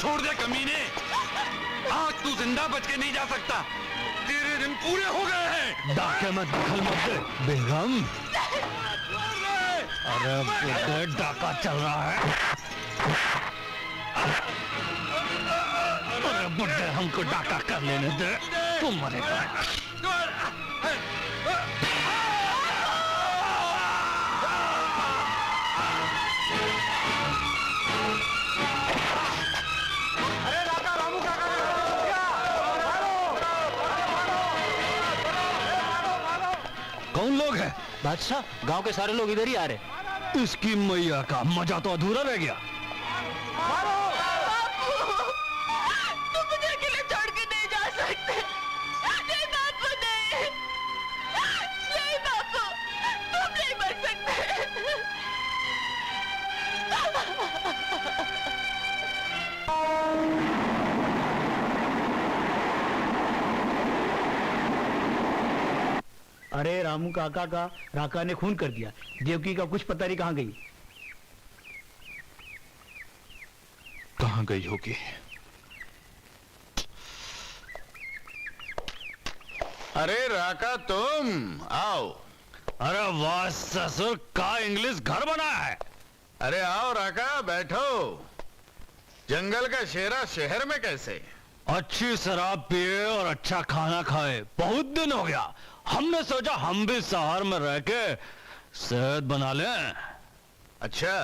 छोड़ दे कमीने। आज तू जिंदा बच के नहीं जा सकता, तेरे दिन पूरे हो गए हैं। डाके में दखल मत दे बेगम। अरे बुड्ढे, डाका चल रहा है। अरे बुड्ढे, हमको डाका कर लेने दे, तुम मरेगा। कौन लोग हैं? बादशाह, गांव के सारे लोग इधर ही आ रहे। इसकी मैया का मजा तो अधूरा रह गया। तुम मुझे अकेले छोड़ के नहीं जा सकते। नहीं बापू, नहीं नहीं बापू, तुम नहीं मर सकते। अरे रामू काका का राका ने खून कर दिया। देवकी का कुछ पता नहीं कहाँ गई। कहाँ गई होगी? अरे राका, तुम आओ। अरे वाह ससुर, का इंग्लिश घर बना है। अरे आओ राका, बैठो। जंगल का शेरा शहर में कैसे? अच्छी शराब पिए और अच्छा खाना खाए, बहुत दिन हो गया। हमने सोचा हम भी शहर में रह के सेहत बना लें। अच्छा,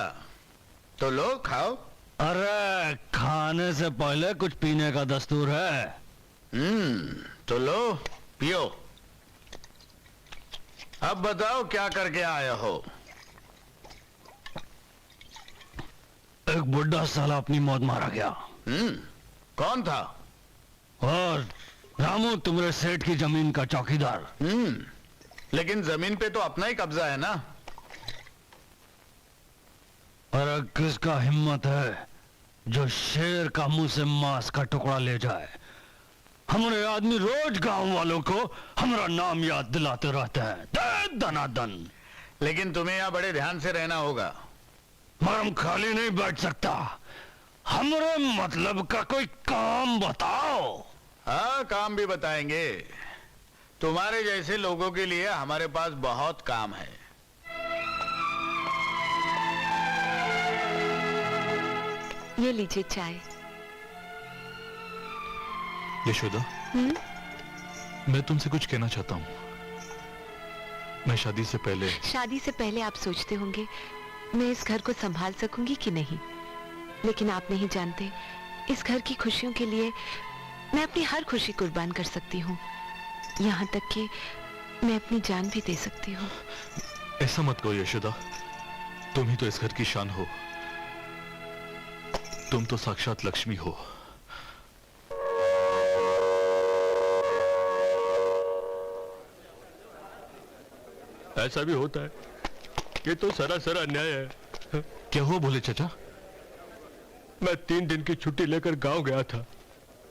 तो लो खाओ। अरे खाने से पहले कुछ पीने का दस्तूर है। तो लो पियो। अब बताओ क्या करके आए हो? एक बुढ़ा साला अपनी मौत मारा गया। कौन था? और रामू, तुम्हारे सेठ की जमीन का चौकीदार। लेकिन जमीन पे तो अपना ही कब्जा है ना। अरे किसका हिम्मत है जो शेर का मुंह से मांस का टुकड़ा ले जाए? हमारे आदमी रोज गांव वालों को हमारा नाम याद दिलाते रहते हैं, दे दनादन। लेकिन तुम्हें यहाँ बड़े ध्यान से रहना होगा। मगर हम खाली नहीं बैठ सकता। हमारे मतलब का कोई काम बताओ। हाँ, काम भी बताएंगे। तुम्हारे जैसे लोगों के लिए हमारे पास बहुत काम है। ये लीजिए चाय। यशोदा, मैं तुमसे कुछ कहना चाहता हूँ। मैं शादी से पहले आप सोचते होंगे मैं इस घर को संभाल सकूंगी कि नहीं, लेकिन आप नहीं जानते, इस घर की खुशियों के लिए मैं अपनी हर खुशी कुर्बान कर सकती हूँ, यहाँ तक कि मैं अपनी जान भी दे सकती हूँ। ऐसा मत कहो यशोदा, तुम ही तो इस घर की शान हो। तुम तो साक्षात लक्ष्मी हो। ऐसा भी होता है, ये तो सरासर अन्याय है। क्या हुआ भोले चाचा? मैं 3 दिन की छुट्टी लेकर गांव गया था,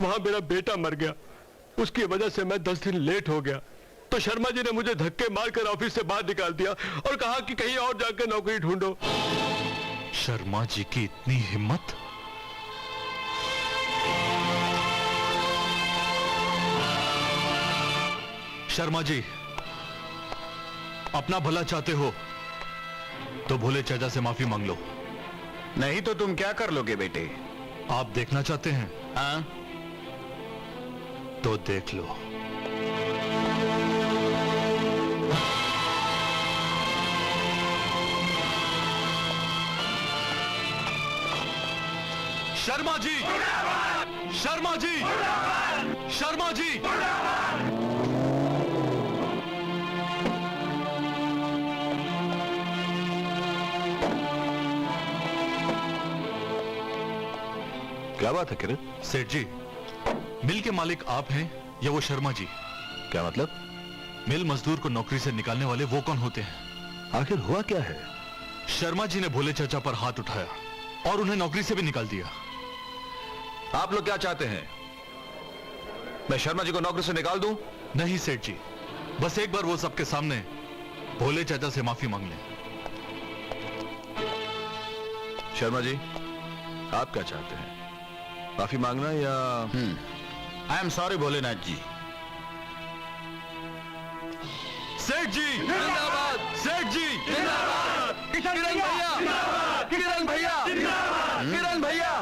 वहां मेरा बेटा मर गया। उसकी वजह से मैं 10 दिन लेट हो गया, तो शर्मा जी ने मुझे धक्के मारकर ऑफिस से बाहर निकाल दिया और कहा कि कहीं और जाकर नौकरी ढूंढो। शर्मा जी की इतनी हिम्मत? शर्मा जी, अपना भला चाहते हो तो भोले चाचा से माफी मांग लो। नहीं तो तुम क्या कर लोगे बेटे? आप देखना चाहते हैं? हाँ, तो देख लो। शर्मा जी, शर्मा जी, शर्मा जी। क्या बात है किरण? सेठ जी, मिल के मालिक आप हैं या वो शर्मा जी? क्या मतलब? मिल मजदूर को नौकरी से निकालने वाले वो कौन होते हैं? आखिर हुआ क्या है? शर्मा जी ने भोले चाचा पर हाथ उठाया और उन्हें नौकरी से भी निकाल दिया। आप लोग क्या चाहते हैं? मैं शर्मा जी को नौकरी से निकाल दूं? नहीं सेठ जी, बस एक बार वो सबके सामने भोले चाचा से माफी मांग लें। शर्मा जी, आप क्या चाहते हैं? माफी मांगना या I am sorry Bholenath ji. सेठ जी जिंदाबाद, सेठ जी जिंदाबाद, किरण भैया किरण भैया किरण भैया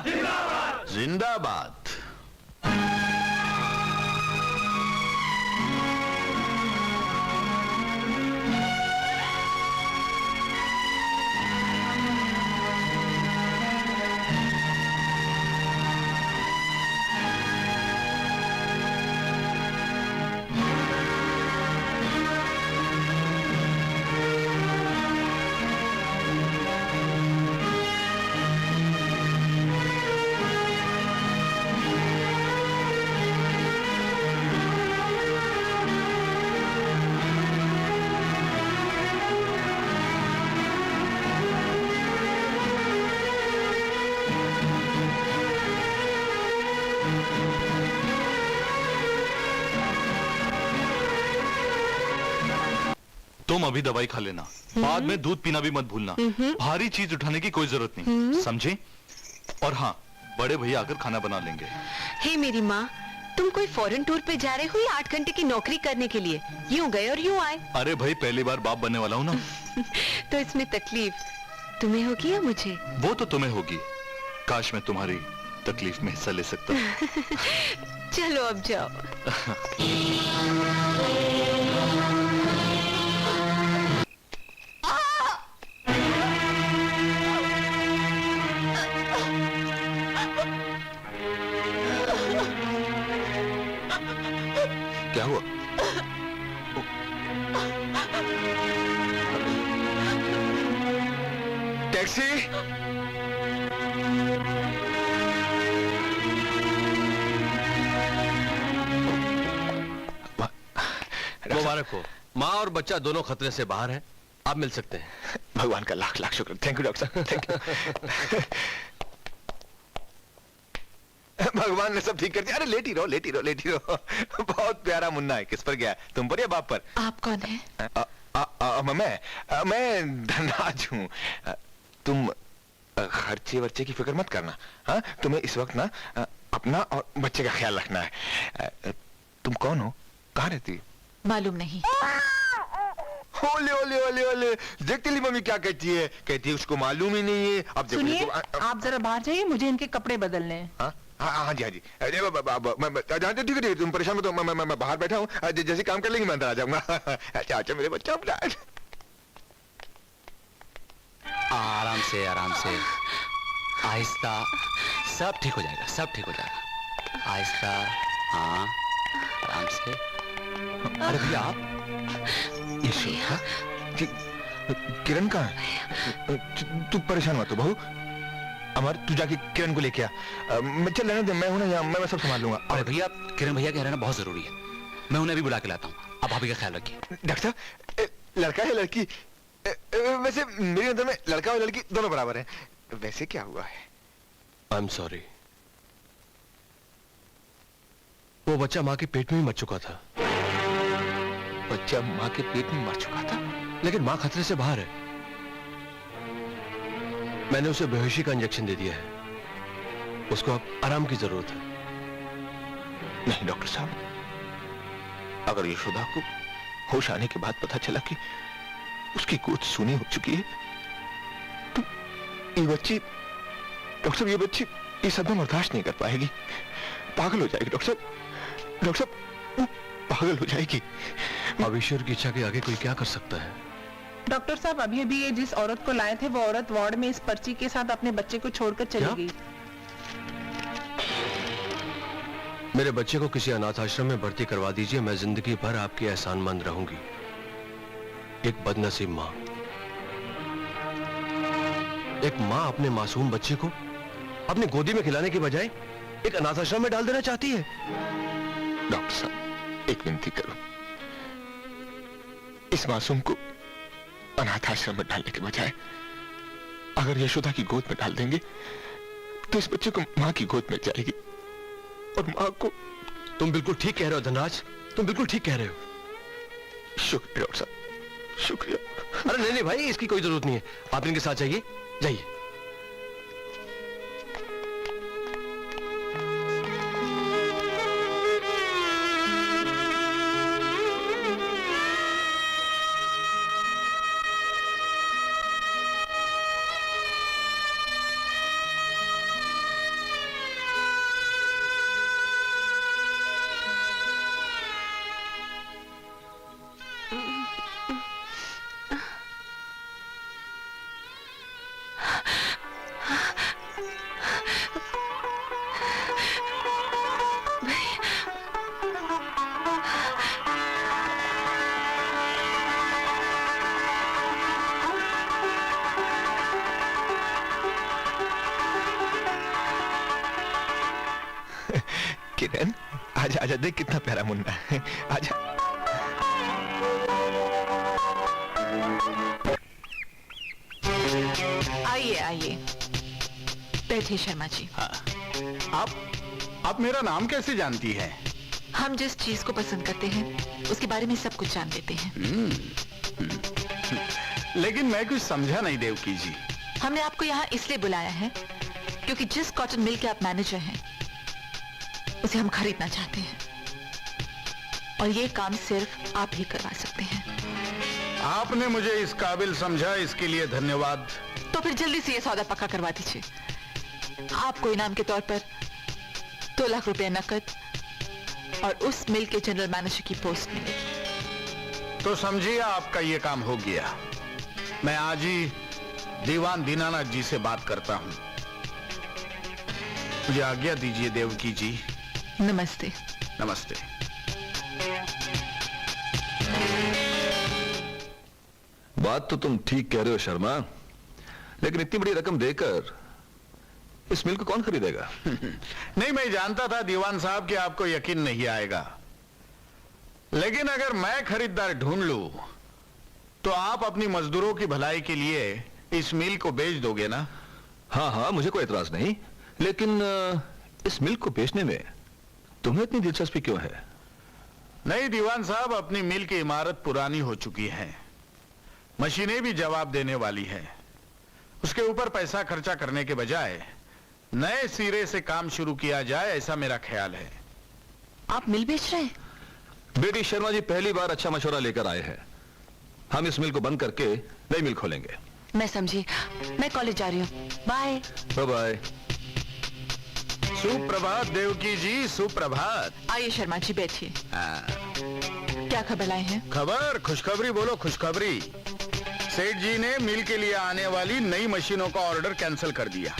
जिंदाबाद। तुम अभी दवाई खा लेना, बाद में दूध पीना भी मत भूलना। भारी चीज उठाने की कोई जरूरत नहीं, समझे? और हाँ, बड़े भैया आकर खाना बना लेंगे। हे मेरी माँ, तुम कोई फॉरेन टूर पे जा रहे हो या 8 घंटे की नौकरी करने के लिए? यूं गए और यूं आए। अरे भाई, पहली बार बाप बनने वाला हूँ ना। तो इसमें तकलीफ तुम्हें होगी या मुझे? वो तो तुम्हें होगी। काश मैं तुम्हारी तकलीफ में हिस्सा ले सकता। चलो अब जाओ। क्या हुआ? टैक्सी! मुबारक हो, माँ और बच्चा दोनों खतरे से बाहर हैं। आप मिल सकते हैं। भगवान का लाख लाख शुक्र। थैंक यू डॉक्टर साहब, थैंक यू। भगवान ने सब ठीक कर दिया। अरे लेटी रहो, लेटी रहो, लेटी रहो। बहुत प्यारा मुन्ना है। किस पर गया, तुम पर या बाप पर? आप कौन है? मैं धनराज हूँ। तुम खर्चे वर्चे की फिक्र मत करना। हाँ, तुम्हें इस वक्त ना अपना और बच्चे का ख्याल रखना है। तुम कौन हो, कहाँ रहती है? मालूम नहीं। ओले ओले ओले ओले, देखती ली मम्मी क्या कहती है? कहती है उसको मालूम ही नहीं है। अब सुनिए, आप जरा बाहर जाइए, मुझे इनके कपड़े बदलने हैं। हाँ हाँ जी, हाँ जी। जानते ठीक है, तुम परेशान मत हो। मैं बाहर बैठा हूँ, जैसे काम कर लेंगे मैं अंदर आ जाऊंगा। अच्छा अच्छा मेरे बच्चा अपना। आराम से, आराम से, आहिस्ता, सब ठीक हो जाएगा, सब ठीक हो जाएगा। आहिस्ता, हाँ, आराम से। अरे भैया आप ये किरण कहाँ है? तू परेशान मत हो बहू। अमर, तू जाके किरण को लेके आ। मैं चल रहने दे, मैं हूं ना यहाँ, मैं सब संभाल लूंगा। अरे भैया, किरण भैया के रहना बहुत जरूरी है। मैं उन्हें भी बुला के लाता हूँ। आप भाभी का ख्याल रखिए। डॉक्टर साहब, लड़का है लड़की? वैसे मेरी नजर में लड़का और लड़की दोनों बराबर हैं। वैसे क्या हुआ है? I am sorry. वो बच्चा माँ के पेट में ही मर चुका था। बच्चा माँ के पेट में मर चुका था? लेकिन माँ खतरे से बाहर है। मैंने उसे बेहोशी का इंजेक्शन दे दिया है। उसको अब आराम की जरूरत है। नहीं डॉक्टर साहब, अगर यशोदा को होश आने के बाद पता चला कि उसकी गोद सूनी हो चुकी है, तो ये बच्ची, डॉक्टर साहब, ये बच्ची ये सब में बर्दाश्त नहीं कर पाएगी। पागल हो जाएगी डॉक्टर साहब। डॉक्टर साहब, पागल हो जाएगी। अब ईश्वर की इच्छा के आगे कोई क्या कर सकता है? डॉक्टर साहब, अभी अभी ये जिस औरत को लाए थे, वो औरत वार्ड में इस पर्ची के साथ अपने बच्चे को छोड़कर चली गई। मेरे बच्चे को किसी अनाथ आश्रम में भर्ती करवा दीजिए। मैं जिंदगी भर आपकी एहसानमंद रहूंगी। एक बदनसीब माँ, एक माँ अपने मासूम बच्चे को अपनी गोदी में खिलाने की बजाय एक अनाथ आश्रम में डाल देना चाहती है। डॉक्टर साहब, एक विनती करो, इस मासूम को अनाथ आश्रम में डालने के बजाय अगर यशोदा की गोद में डाल देंगे तो इस बच्चे को माँ की गोद मिल जाएगी और माँ को। तुम बिल्कुल ठीक कह रहे हो धनराज, तुम बिल्कुल ठीक कह रहे हो। शुक्रिया डॉक्टर साहब, शुक्रिया। अरे नहीं नहीं भाई, इसकी कोई जरूरत नहीं है। आप इनके साथ जाइए, जाइए। किरण, आजा आजा, देख कितना प्यारा मुन्ना है, आजा। आइए आइए, बैठिए शर्मा जी। आप मेरा नाम कैसे जानती हैं? हम जिस चीज को पसंद करते हैं उसके बारे में सब कुछ जान लेते हैं। लेकिन मैं कुछ समझा नहीं देवकी जी। हमने आपको यहाँ इसलिए बुलाया है क्योंकि जिस कॉटन मिल के आप मैनेजर हैं उसे हम खरीदना चाहते हैं, और ये काम सिर्फ आप ही करवा सकते हैं। आपने मुझे इस काबिल समझा, इसके लिए धन्यवाद। तो फिर जल्दी से ये सौदा पक्का करवा दीजिए। आपको इनाम के तौर पर 2 लाख रुपए नकद और उस मिल के जनरल मैनेजर की पोस्ट मिलेगी। तो समझिए आपका ये काम हो गया। मैं आज ही दीवान दीनानाथ जी से बात करता हूं। मुझे आज्ञा दीजिए देवकी जी। नमस्ते। नमस्ते। बात तो तुम ठीक कह रहे हो शर्मा, लेकिन इतनी बड़ी रकम देकर इस मिल को कौन खरीदेगा? नहीं, मैं जानता था दीवान साहब कि आपको यकीन नहीं आएगा, लेकिन अगर मैं खरीदार ढूंढ लूं तो आप अपनी मजदूरों की भलाई के लिए इस मिल को बेच दोगे ना? हाँ हाँ, मुझे कोई एतराज नहीं, लेकिन इस मिल को बेचने में तुम्हें इतनी दिलचस्पी क्यों है? नहीं दीवान साहब, अपनी मिल की इमारत पुरानी हो चुकी है, मशीनें भी जवाब देने वाली हैं। उसके ऊपर पैसा खर्चा करने के बजाय नए सिरे से काम शुरू किया जाए, ऐसा मेरा ख्याल है। आप मिल बेच रहे हैं? बेटी शर्मा जी पहली बार अच्छा मशवरा लेकर आए हैं। हम इस मिल को बंद करके नई मिल खोलेंगे। मैं समझी, मैं कॉलेज जा रही हूँ। Bye bye. सुप्रभात देवकी जी, सुप्रभात। आइए शर्मा जी, बैठिए। क्या खबर लाए हैं? खबर? खुशखबरी बोलो, खुशखबरी। सेठ जी ने मिल के लिए आने वाली नई मशीनों का ऑर्डर कैंसिल कर दिया।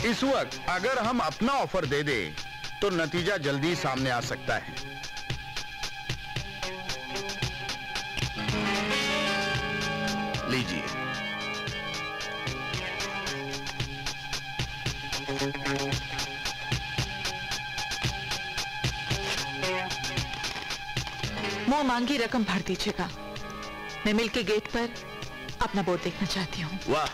इस वक्त अगर हम अपना ऑफर दे दे तो नतीजा जल्दी सामने आ सकता है। लीजिए। मुंह मांगी रकम भर दीजिएगा। मैं मिल के गेट पर अपना बोर्ड देखना चाहती हूँ। वाह,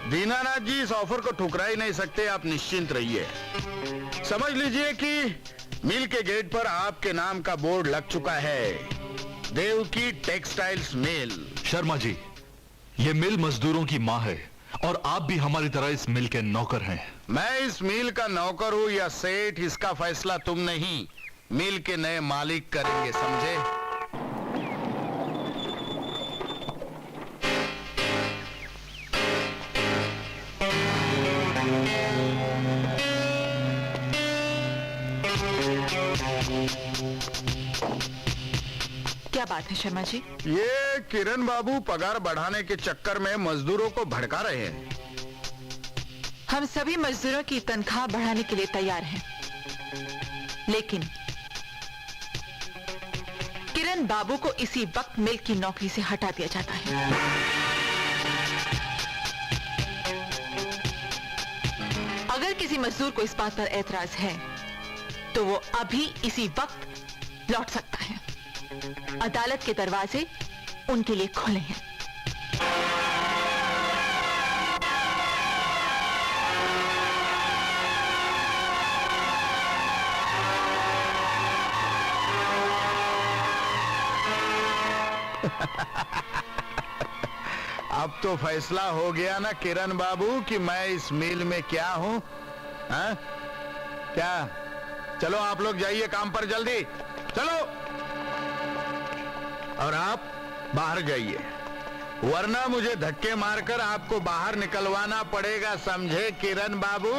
दीनानाथ जी इस ऑफर को ठुकरा ही नहीं सकते, आप निश्चिंत रहिए। समझ लीजिए कि मिल के गेट पर आपके नाम का बोर्ड लग चुका है, देवकी टेक्सटाइल्स मिल। शर्मा जी, ये मिल मजदूरों की मां है और आप भी हमारी तरह इस मिल के नौकर हैं। मैं इस मिल का नौकर हूं या सेठ, इसका फैसला तुम नहीं, मिल के नए मालिक करेंगे, समझे? क्या बात है शर्मा जी? ये किरण बाबू पगार बढ़ाने के चक्कर में मजदूरों को भड़का रहे हैं। हम सभी मजदूरों की तनख्वाह बढ़ाने के लिए तैयार हैं, लेकिन किरण बाबू को इसी वक्त मिल की नौकरी से हटा दिया जाता है। अगर किसी मजदूर को इस बात पर एतराज है तो वो अभी इसी वक्त लौट सकता है। अदालत के दरवाजे उनके लिए खुले हैं। अब तो फैसला हो गया ना किरण बाबू कि मैं इस मिल में क्या हूं? हाँ? क्या? चलो आप लोग जाइए काम पर, जल्दी चलो। और आप बाहर जाइए, वरना मुझे धक्के मारकर आपको बाहर निकलवाना पड़ेगा, समझे किरण बाबू?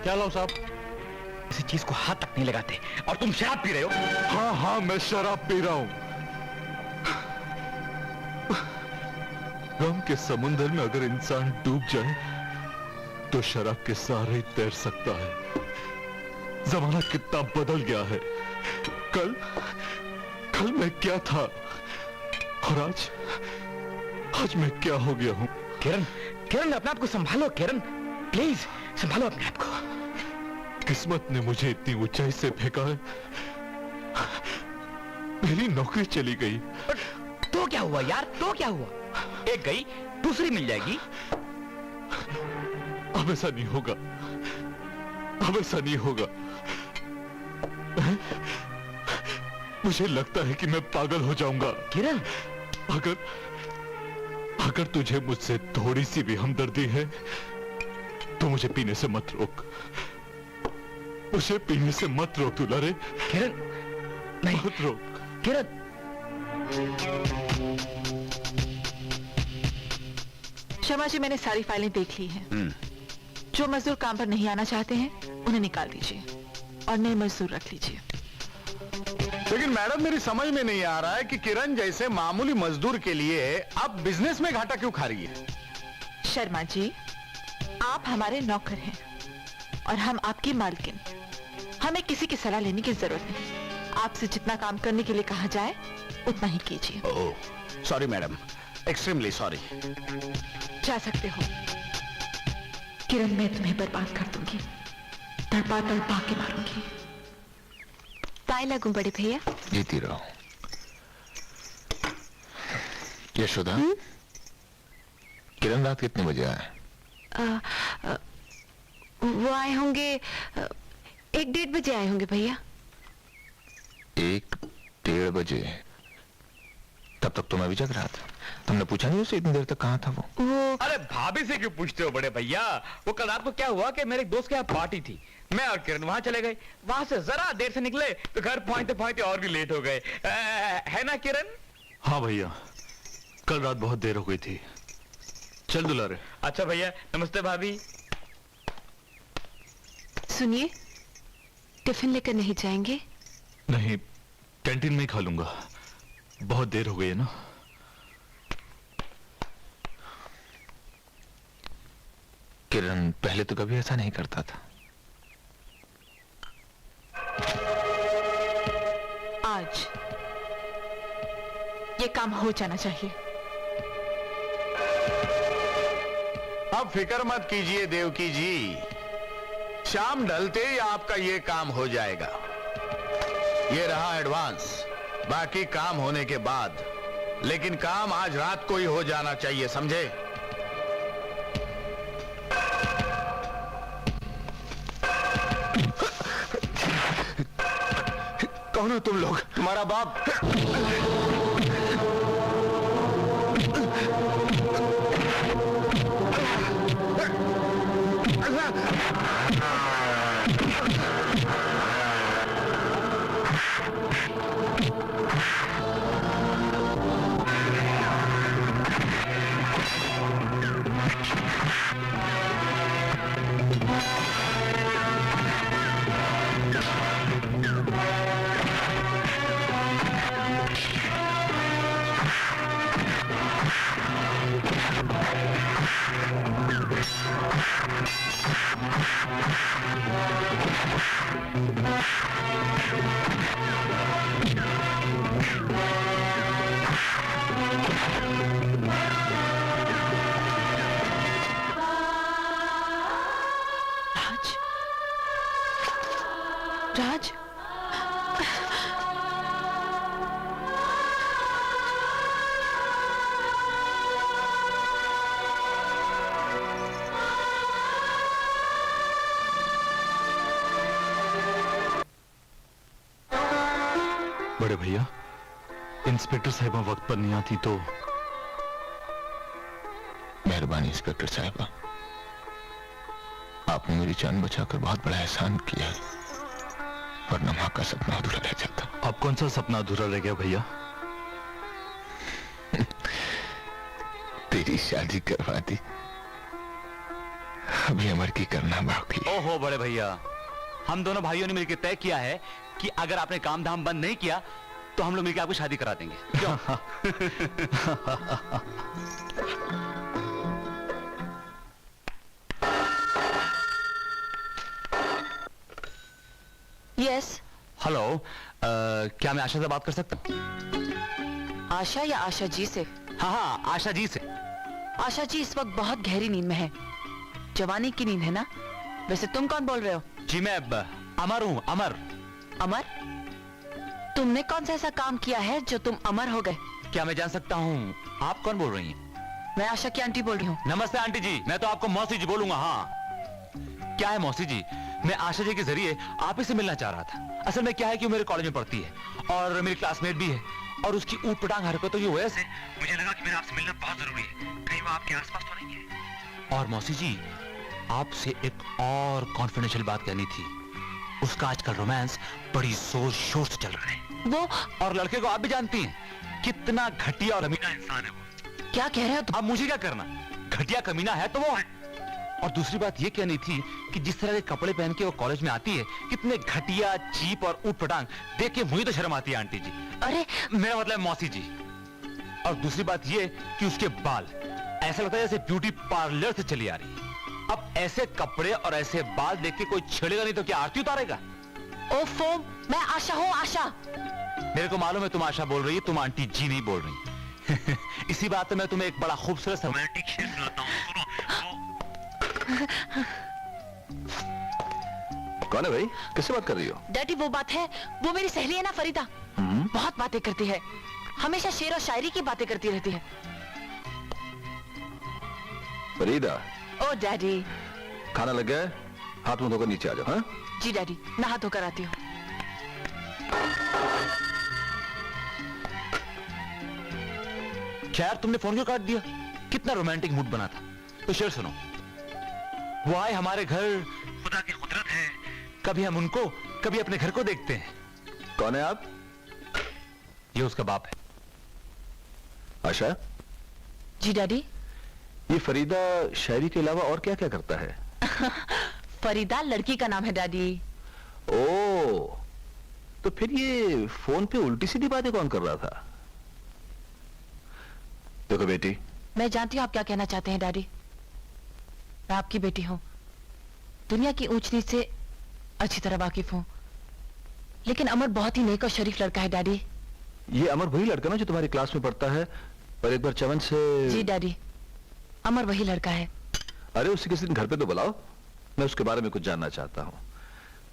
क्या लो साहब? किसी चीज को हाथ तक नहीं लगाते और तुम शराब पी रहे हो। हाँ हाँ, मैं शराब पी रहा हूं। गम के समुंदर में अगर इंसान डूब जाए तो शराब के सहारे ही तैर सकता है। जमाना कितना बदल गया है। कल मैं क्या था और आज मैं क्या हो गया हूं। किरण अपने आप को संभालो। किरण प्लीज संभालो अपने आप को। किस्मत ने मुझे इतनी ऊंचाई से फेंका है, मेरी नौकरी चली गई। तो क्या हुआ यार, तो क्या हुआ? एक गई दूसरी मिल जाएगी। अब ऐसा नहीं होगा, अब ऐसा नहीं होगा। मुझे लगता है कि मैं पागल हो जाऊंगा। किरण, अगर तुझे मुझसे थोड़ी सी भी हमदर्दी है तो मुझे पीने से मत रोक। मुझे पीने से मत रोक दुलारे। किरण नहीं, मत रोक किरण। शर्मा जी, मैंने सारी फाइलें देख ली हैं। जो मजदूर काम पर नहीं आना चाहते हैं उन्हें निकाल दीजिए और नए मजदूर रख लीजिए। लेकिन मैडम, मेरी समझ में नहीं आ रहा है कि किरण जैसे मामूली मजदूर के लिए अब बिजनेस में घाटा क्यों खा रही है। शर्मा जी, आप हमारे नौकर हैं और हम आपकी मालकिन। हमें किसी की सलाह लेने की जरूरत नहीं। आपसे जितना काम करने के लिए कहा जाए उतना ही कीजिए। ओह, सॉरी मैडम, एक्सट्रीमली सॉरी। जा सकते हो। किरण, मैं तुम्हें बर्बाद कर दूंगी, तड़पा तड़पा के मारूंगी। पाए लगूं बड़े भैया। जीती रहो। यशोदा, किरण रात कितने बजे आए? वो आए होंगे 1-1:30 बजे आए होंगे भैया। 1-1:30 बजे? तब तक तो मैं भी जग रहा था। तुमने पूछा नहीं उसे इतनी देर तक कहाँ था वो? अरे भाभी से क्यों पूछते हो बड़े भैया? वो कल रात को क्या हुआ कि मेरे एक दोस्त के यहाँ पार्टी थी। मैं और किरण वहां चले गए। वहां से जरा देर से निकले तो घर पहुंचते पहुंचते और भी लेट हो गए। है ना किरण? हाँ भैया, कल रात बहुत देर हो गई थी। चल दुलारे। अच्छा भैया, नमस्ते भाभी। सुनिए, टिफिन लेकर नहीं जाएंगे? नहीं, कैंटीन में ही खा लूंगा। बहुत देर हो गई है ना। किरण पहले तो कभी ऐसा नहीं करता था। आज ये काम हो जाना चाहिए। अब फिक्र मत कीजिए देवकी जी, शाम ढलते ही आपका ये काम हो जाएगा। ये रहा एडवांस, बाकी काम होने के बाद। लेकिन काम आज रात को ही हो जाना चाहिए, समझे? कौन हो तुम लोग? तुम्हारा बाप। राज, बड़े भैया, इंस्पेक्टर साहिबा वक्त पर नहीं आती तो। मेहरबानी इंस्पेक्टर साहिबा, आपने मेरी जान बचाकर बहुत बड़ा एहसान किया है। वरना मां का सपना अधूरा रह जाता। अब कौन सा सपना अधूरा रह गया भैया? तेरी शादी करवा दी, अभी अमर की करना बाकी। ओहो बड़े भैया, हम दोनों भाइयों ने मिलकर तय किया है कि अगर आपने काम धाम बंद नहीं किया तो हम लोग मिलकर आपको शादी करा देंगे। क्यों? यस। हेलो, क्या मैं आशा से बात कर सकता हूँ? आशा या आशा जी से? हाँ, आशा जी से। आशा जी इस वक्त बहुत गहरी नींद में है, जवानी की नींद है ना। वैसे तुम कौन बोल रहे हो? जी मैं अमर हूँ, अमर। अमर? तुमने कौन सा ऐसा काम किया है जो तुम अमर हो गए? क्या मैं जान सकता हूँ आप कौन बोल रही हैं? मैं आशा की आंटी बोल रही हूँ। नमस्ते आंटी जी, मैं तो आपको मौसी जी बोलूंगा। हाँ क्या है मौसी जी, मैं आशा जी के जरिए आप ही से मिलना चाह रहा था। असल में क्या है कि वो मेरे कॉलेज में पढ़ती है और मेरी क्लासमेट भी है, और उसकी ऊटपटांग हरकतों की वजह से मुझे लगा कि मेरा आपसे मिलना बहुत जरूरी है। कहीं वो आपके आसपास तो नहीं है? और मौसी जी, आपसे एक और कॉन्फिडेंशियल बात कहनी थी। उसका आजकल रोमांस बड़ी जोर शोर से चल रहा है। वो और लड़के को आप भी जानती हैं, कितना घटिया और कमीना इंसान है वो। क्या कह रहे हो तुम? अब मुझे क्या करना, घटिया कमीना है तो वो है। और दूसरी बात ये कहनी थी कि जिस तरह के कपड़े पहन के वो कॉलेज में आती है, कितने घटिया, चीप और ऊटपटांग, देख के मुझे तो शर्म आती है आंटी जी। अरे मेरा मतलब मौसी जी। और दूसरी बात ये कि उसके बाल ऐसा लगता है जैसे ब्यूटी पार्लर से चली आ रही है। अब ऐसे कपड़े और ऐसे बाल देख के कोई छेड़ेगा नहीं तो क्या आरती उतारेगा? ओफो, मैं आशा हूँ, आशा। मेरे को मालूम है तुम आशा बोल रही है, तुम आंटी जी नहीं बोल रही। इसी बात पे मैं तुम्हें एक बड़ा खूबसूरत रोमांटिक शेर सुनाता हूँ, सुनो। कौन है भाई, किससे बात कर रही हो? डैडी वो बात है, वो मेरी सहेली है ना फरीदा, बहुत बातें करती है, हमेशा शेर और शायरी की बातें करती रहती है। फरीदा। ओ डैडी। खाना लग गया है, हाथ मुंह धोकर नीचे आ जाओ। हाँ जी डैडी, नहा धोकर आती हूँ। खैर तुमने फोन क्यों काट दिया? कितना रोमांटिक मूड बना था। तो शेर सुनो। वो आए हमारे घर, खुदा की कुदरत है, कभी हम उनको कभी अपने घर को देखते हैं। कौन है आप? ये उसका बाप है। आशा। जी डैडी। ये फरीदा शायरी के अलावा और क्या क्या करता है? फरीदा लड़की का नाम है डैडी। ओ, तो फिर ये फोन पे उल्टी सीधी बातें कौन कर रहा था? देखो बेटी, मैं जानती हूँ आप क्या कहना चाहते हैं डैडी। मैं आपकी बेटी हूँ, दुनिया की ऊंच नीच से अच्छी तरह वाकिफ हूँ, लेकिन अमर बहुत ही नेक और शरीफ लड़का है डैडी। ये अमर वही लड़का ना जो तुम्हारी क्लास में पढ़ता है और एक बार चमन से? जी डैडी, अमर वही लड़का है। अरे उसे किसी दिन घर पे तो बुलाओ, मैं उसके बारे में कुछ जानना चाहता हूँ।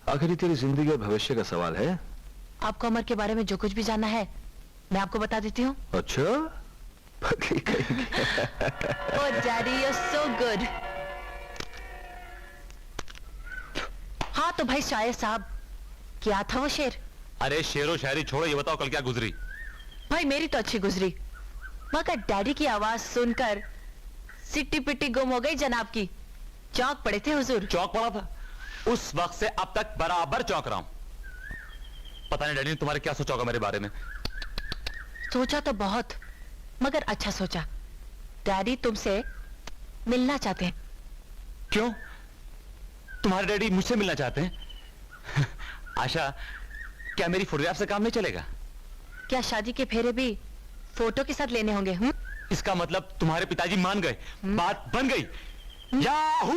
आखिर तेरी जिंदगी और भविष्य का सवाल है। आपको अमर के बारे में जो कुछ भी जानना है मैं आपको बता देती हूँ। अच्छा, ठीक है। Oh daddy, you're so good. हाँ तो भाई शायर साहब, क्या था वो शेर? अरे शेरो शायरी छोड़ो, ये बताओ कल क्या गुजरी? भाई मेरी तो अच्छी गुजरी, मगर डैडी की आवाज सुनकर सिट्टी पिट्टी गुम हो गई जनाब की। चौंक पड़े थे हुजूर। चौंक पड़ा था? उस वक्त से अब तक बराबर चौंक रहा हूं। पता नहीं डैडी ने तुम्हारे क्या सोचा होगा मेरे बारे में। सोचा तो बहुत, मगर अच्छा सोचा। डैडी तुमसे मिलना चाहते हैं। क्यों? तुम्हारे डैडी मुझसे मिलना चाहते हैं? आशा, क्या मेरी फोटोग्राफ से काम नहीं चलेगा? क्या शादी के फेरे भी फोटो के साथ लेने होंगे? इसका मतलब तुम्हारे पिताजी मान गए, बात बन गई। याहू!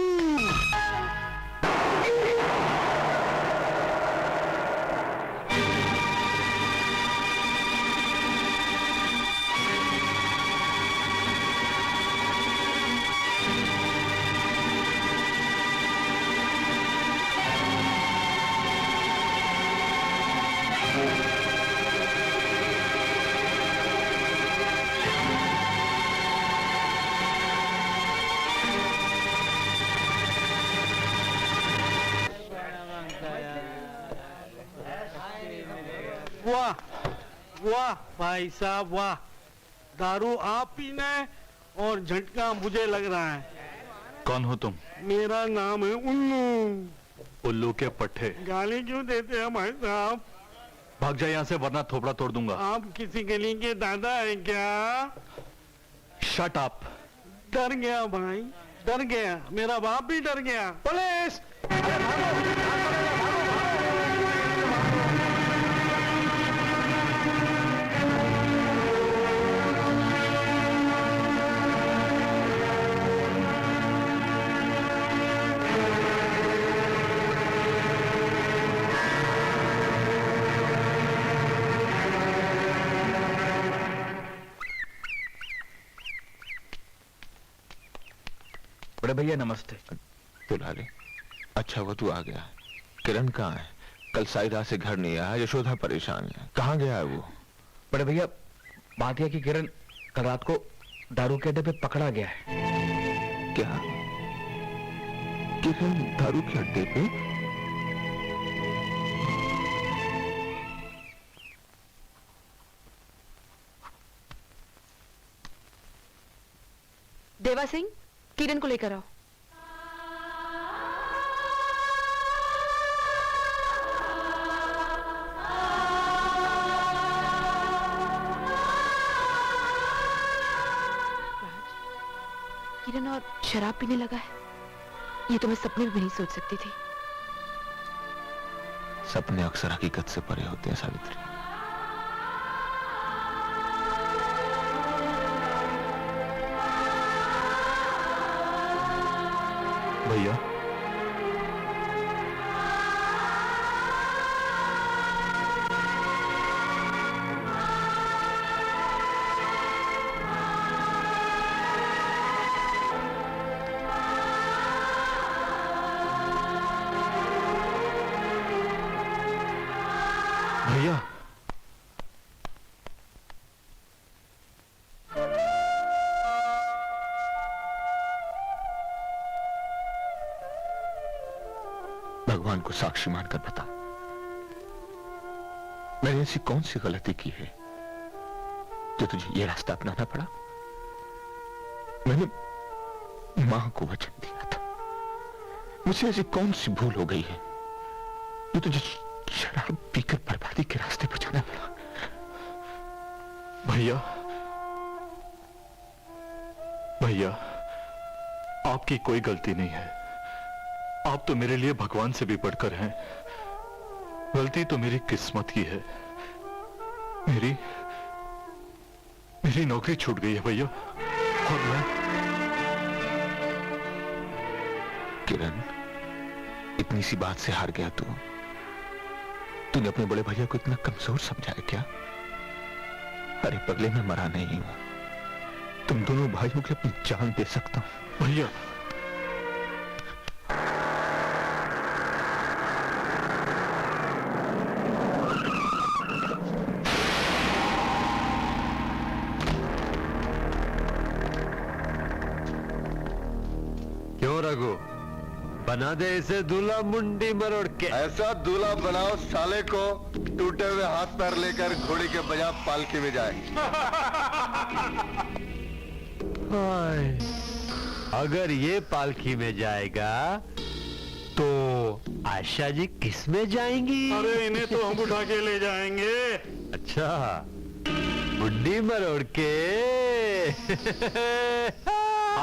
वाह वाह भाई साहब वाह, दारू आप पीना है और झटका मुझे लग रहा है। कौन हो तुम? मेरा नाम है उन्नू। उल्लू के पट्टे। गाली क्यों देते हैं भाई साहब? भाग जाए यहाँ से वरना थोपड़ा तोड़ दूंगा। आप किसी गली के दादा है क्या? Shut up. डर गया भाई, डर गया, मेरा बाप भी डर गया। पुलिस! बड़े भैया नमस्ते। दुलारे, अच्छा वो तू आ गया। किरण कहाँ है? कल साइदा से घर नहीं आया, यशोदा परेशान है। कहाँ गया है वो? बड़े भैया बात यह कि किरण कल रात को दारू के अड्डे पे पकड़ा गया है। क्या? किरण दारू के अड्डे पे? देवा सिंह, किरण को लेकर आओ। किरण और शराब पीने लगा है, ये तो मैं सपने में भी नहीं सोच सकती थी। सपने अक्सर हकीकत से परे होते हैं सावित्री। भैया भैया भगवान को साक्षी मानकर बता, मैंने ऐसी कौन सी गलती की है जो तुझे ये रास्ता अपनाना पड़ा? मैंने मां को वचन दिया था। मुझसे ऐसी कौन सी भूल हो गई है जो तुझे शराब पीकर बर्बादी के रास्ते पर जाना पड़ा? भैया भैया आपकी कोई गलती नहीं है। आप तो मेरे लिए भगवान से भी बढ़कर हैं। गलती तो मेरी किस्मत की है। मेरी नौकरी छूट गई है भैया। और मैं किरण, इतनी सी बात से हार गया तू? तूने अपने बड़े भैया को इतना कमजोर समझा है क्या? अरे पगले, मैं मरा नहीं हूं। तुम दोनों भाइयों के अपनी जान दे सकता हूं। भैया क्यों रघु, बना दे इसे दूल्हा मुंडी मरोड़ के। ऐसा दूल्हा बनाओ साले को टूटे हुए हाथ पैर लेकर घोड़ी के बजा पालकी में जाए। हाय, अगर ये पालकी में जाएगा तो आशा जी किस में जाएंगी? अरे इन्हें तो हम उठा के ले जाएंगे। अच्छा, मुंडी मरोड़ के।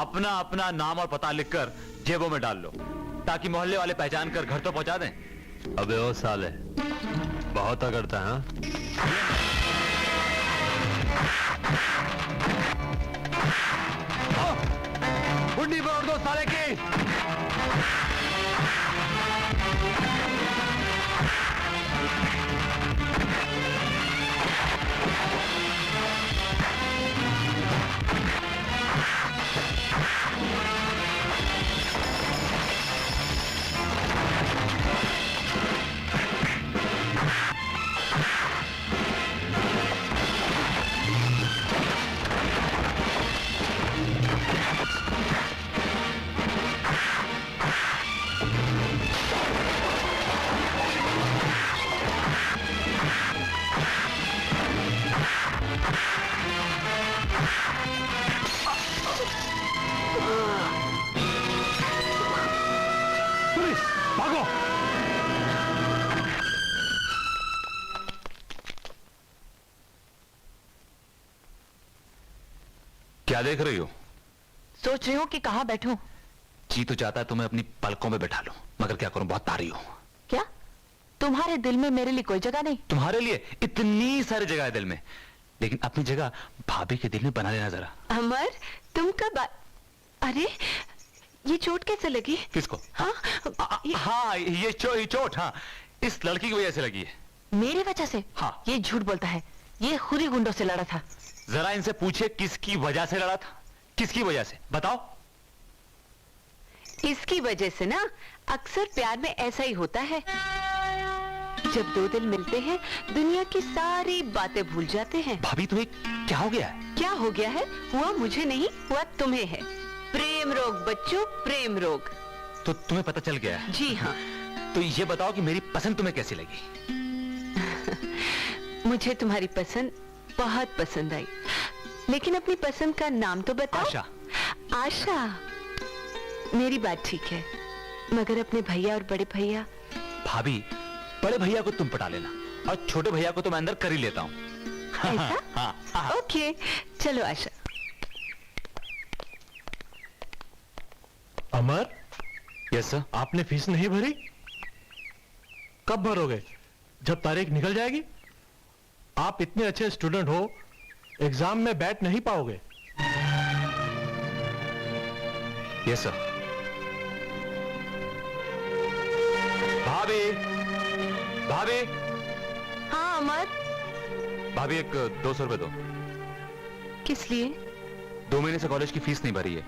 अपना अपना नाम और पता लिखकर जेबों में डाल लो, ताकि मोहल्ले वाले पहचान कर घर तो पहुंचा दें। अबे ओ साले, बहुत अगड़ता है। मुंडी मरोड़ दो साले की। क्या देख रही हो? सोच रही हूँ कि कहाँ बैठूं। जी तो चाहता है तुम्हें अपनी पलकों में बैठा लूं, मगर क्या करूं, बहुत तारी हो। क्या तुम्हारे दिल में मेरे लिए कोई जगह नहीं? तुम्हारे लिए इतनी सारी जगह है दिल में, लेकिन अपनी जगह भाभी के दिल में बना लेना जरा। अमर, तुम कब अरे ये चोट कैसे लगी? किसको? हाँ हाँ ये चोट हाँ इस लड़की की वजह से लगी है। मेरी वजह से? हाँ। ये झूठ बोलता है, ये खुद ही गुंडों से लड़ा था। जरा इनसे पूछिए किसकी वजह से लड़ा था, किसकी वजह से बताओ। इसकी वजह से ना अक्सर प्यार में ऐसा ही होता है, जब दो दिल मिलते हैं दुनिया की सारी बातें भूल जाते हैं। भाभी तुम्हें क्या हो गया है? क्या हो गया है? हुआ मुझे नहीं, हुआ तुम्हें है। प्रेम रोग बच्चों, प्रेम रोग। तो तुम्हें पता चल गया है? जी हाँ। तो ये बताओ कि मेरी पसंद तुम्हें कैसी लगी? मुझे तुम्हारी पसंद बहुत पसंद आई, लेकिन अपनी पसंद का नाम तो बताओ। आशा। आशा, मेरी बात ठीक है, मगर अपने भैया और बड़े भैया। भाभी बड़े भैया को तुम पटा लेना और छोटे भैया को तो मैं अंदर कर ही लेता हूँ। ऐसा? हाँ। ओके चलो आशा। अमर। Yes sir. आपने फीस नहीं भरी? कब भरोगे? जब तारीख निकल जाएगी? आप इतने अच्छे स्टूडेंट हो, एग्जाम में बैठ नहीं पाओगे। Yes sir. भाभी भाभी। हाँ अमर। भाभी एक 200 रुपए दो। किस लिए? 2 महीने से कॉलेज की फीस नहीं भरी है।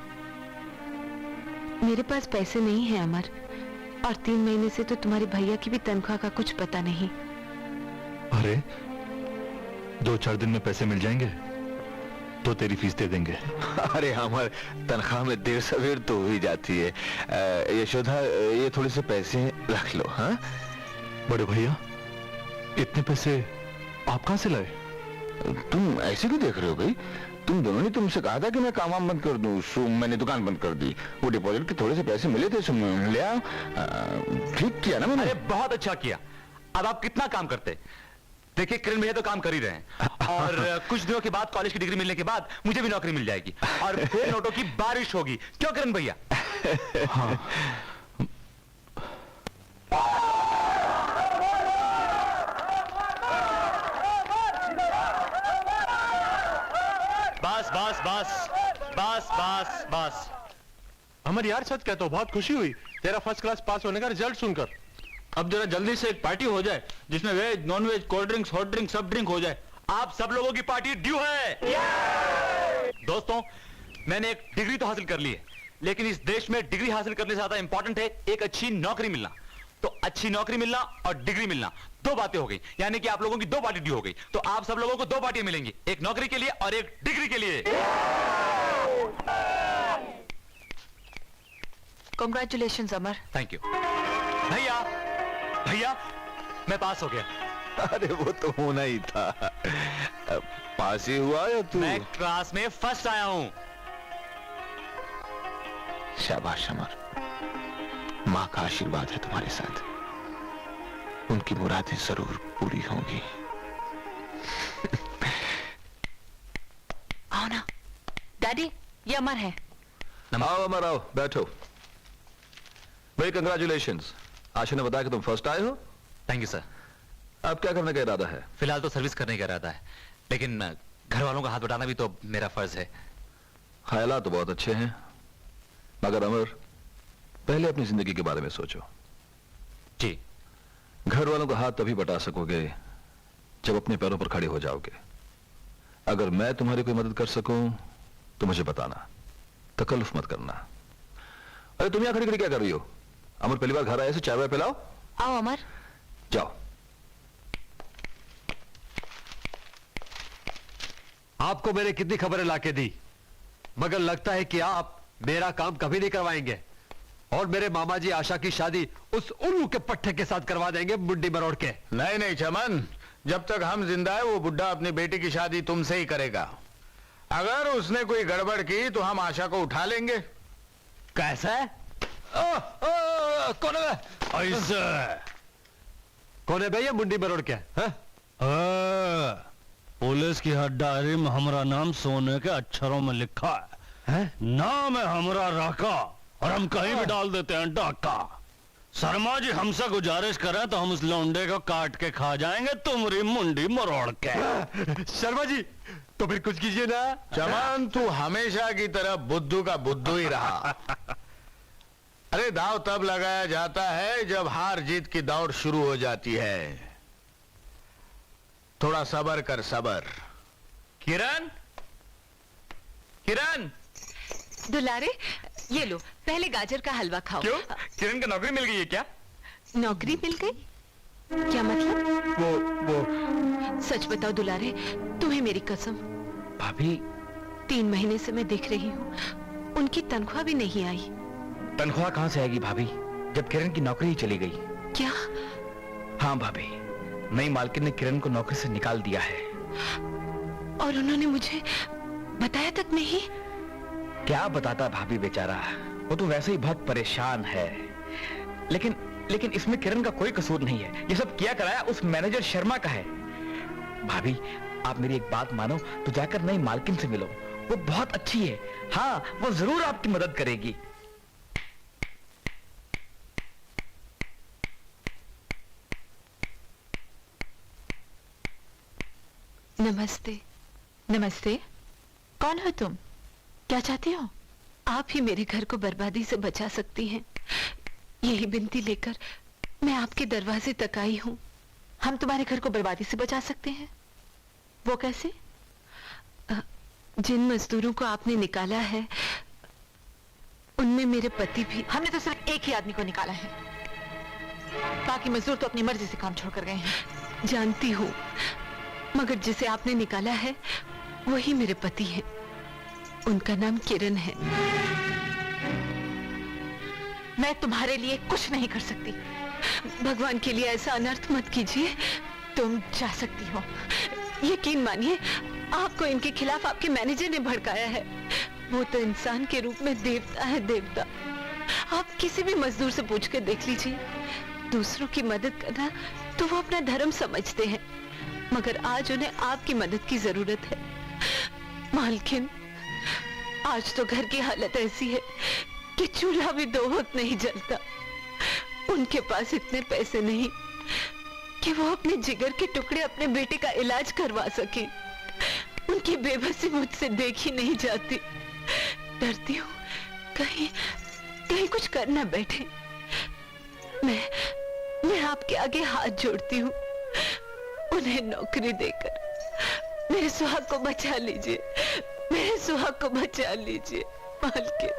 मेरे पास पैसे नहीं है अमर, और 3 महीने से तो तुम्हारे भैया की भी तनख्वाह का कुछ पता नहीं। अरे 2-4 दिन में पैसे मिल जाएंगे तो तेरी फीस दे देंगे। अरे हमारे तनख्वाह में देर सवेर तो हो ही जाती है। यशोदा ये थोड़े से पैसे रख लो। हाँ बड़े भैया, इतने पैसे आप कहां से लाए? तुम ऐसे क्यों देख रहे हो भाई? तुम दोनों ने तुमसे कहा था कि मैं काम वाम बंद कर दूं, सो मैंने दुकान बंद कर दी। वो डिपॉजिट के थोड़े से पैसे मिले थे, सो मैं ले आया। ठीक किया ना मैंने? अरे बहुत अच्छा किया। अब आप कितना काम करते? देखिए किरण भैया तो काम कर ही रहे हैं, और कुछ दिनों के बाद कॉलेज की डिग्री मिलने के बाद मुझे भी नौकरी मिल जाएगी और फिर नोटों की बारिश होगी। क्यों किरण भैया? हाँ। बस बस बस बस बस बस। अमर यार सच कहता हूं, बहुत खुशी हुई तेरा फर्स्ट क्लास पास होने का रिजल्ट सुनकर। अब जरा जल्दी से एक पार्टी हो जाए जिसमें veg non veg cold drinks hot drink सब ड्रिंक हो जाए। आप सब लोगों की पार्टी ड्यू है। दोस्तों मैंने एक डिग्री तो हासिल कर ली है, लेकिन इस देश में डिग्री हासिल करने से ज्यादा इंपॉर्टेंट है एक अच्छी नौकरी मिलना। तो अच्छी नौकरी मिलना और डिग्री मिलना 2 बातें हो गई, यानी कि आप लोगों की 2 पार्टी ड्यू हो गई। तो आप सब लोगों को 2 पार्टियां मिलेंगी, एक नौकरी के लिए और एक डिग्री के लिए। Congratulations Amar. Thank you. भैया भैया मैं पास हो गया। अरे वो तो होना ही था। पास ही हुआ या तू? मैं क्लास में फर्स्ट आया हूं। शाबाश अमर, माँ का आशीर्वाद है तुम्हारे साथ, उनकी मुरादें जरूर पूरी होंगी। आओ ना डैडी, ये अमर है। आओ अमर आओ, बैठो। भाई कंग्रेचुलेशंस, आशा ने बताया कि तुम फर्स्ट आए हो। Thank you sir. अब क्या करने का इरादा है? फिलहाल तो सर्विस करने का इरादा है, लेकिन घर वालों का हाथ बटाना भी तो मेरा फर्ज है। ख्यालात तो बहुत अच्छे हैं, मगर अमर पहले अपनी जिंदगी के बारे में सोचो। जी। घर वालों का हाथ तभी बटा सकोगे जब अपने पैरों पर खड़े हो जाओगे। अगर मैं तुम्हारी कोई मदद कर सकूं तो मुझे बताना, तकल्लुफ मत करना। अरे तुम यहां खड़ी खड़ी क्या कर रही हो? अमर पहली बार घर आए, से चाय वाय पिलाओ। आओ अमर। जाओ। आपको मैंने कितनी खबरें लाके दी, मगर लगता है कि आप मेरा काम कभी नहीं करवाएंगे और मेरे मामा जी आशा की शादी उस उल्लू के पट्टे के साथ करवा देंगे, मुंडी मरोड़ के। नहीं नहीं चमन, जब तक हम जिंदा है वो बुड्ढा अपनी बेटी की शादी तुमसे ही करेगा। अगर उसने कोई गड़बड़ की तो हम आशा को उठा लेंगे। कैसे? कौन है? ऐसे कौन है भैया मुंडी मरोड़ के? पुलिस की हर डायरी में हमारा नाम सोने के अक्षरों में लिखा है, नाम है हमारा राका, और हम कहीं भी डाल देते हैं डाका। शर्मा जी हमसे गुजारिश करें तो हम उस लौंडे को काट के खा जाएंगे तुम्हारी मुंडी मरोड़ के। शर्मा जी तो फिर कुछ कीजिए ना। चमन तू हमेशा की तरह बुद्धू का बुद्धू ही रहा। अरे दाव तब लगाया जाता है जब हार जीत की दौड़ शुरू हो जाती है। थोड़ा सबर कर सबर। किरण, किरण। दुलारे, ये लो पहले गाजर का हलवा खाओ। क्यों? किरण को नौकरी मिल गई है क्या? नौकरी मिल गई? क्या मतलब? वो सच बताओ दुलारे, तुम्हें मेरी कसम। भाभी 3 महीने से मैं देख रही हूँ, उनकी तनख्वाह भी नहीं आई। तनख्वाह कहाँ से आएगी भाभी, जब किरण की नौकरी ही चली गई। क्या? हाँ भाभी, नई मालकिन ने किरण को नौकरी से निकाल दिया है। और उन्होंने मुझे बताया तक नहीं? क्या बताता भाभी, बेचारा वो तो वैसे ही बहुत परेशान है। लेकिन इसमें किरण का कोई कसूर नहीं है। ये सब किया कराया उस मैनेजर शर्मा का है। भाभी आप मेरी एक बात मानो तो जाकर नई मालकिन से मिलो, वो बहुत अच्छी है। हाँ, वो जरूर आपकी मदद करेगी। नमस्ते। नमस्ते। कौन हो तुम? क्या चाहती हो? आप ही मेरे घर को बर्बादी से बचा सकती हैं। यही विनती लेकर मैं आपके दरवाजे तक आई हूँ। हम तुम्हारे घर को बर्बादी से बचा सकते हैं? वो कैसे? जिन मजदूरों को आपने निकाला है उनमें मेरे पति भी। हमने तो सिर्फ एक ही आदमी को निकाला है, बाकी मजदूर तो अपनी मर्जी से काम छोड़कर गए हैं। जानती हूँ, मगर जिसे आपने निकाला है वही मेरे पति हैं। उनका नाम किरण है। मैं तुम्हारे लिए कुछ नहीं कर सकती। भगवान के लिए ऐसा अनर्थ मत कीजिए। तुम जा सकती हो। यकीन मानिए, आपको इनके खिलाफ आपके मैनेजर ने भड़काया है। वो तो इंसान के रूप में देवता है, देवता। आप किसी भी मजदूर से पूछ कर देख लीजिए। दूसरों की मदद करना तो वो अपना धर्म समझते हैं, मगर आज उन्हें आपकी मदद की जरूरत है। मालकिन, आज तो घर की हालत ऐसी है कि चूल्हा भी 2 वक्त नहीं जलता। उनके पास इतने पैसे नहीं कि वो अपने जिगर के टुकड़े अपने बेटे का इलाज करवा सके। उनकी बेबसी मुझसे देखी नहीं जाती। डरती हूँ कहीं कुछ कर न बैठे। मैं आपके आगे हाथ जोड़ती हूँ, उन्हें नौकरी देकर मेरे सुहाग को बचा लीजिए। मेरे सुहाग को बचा लीजिए मालकिन।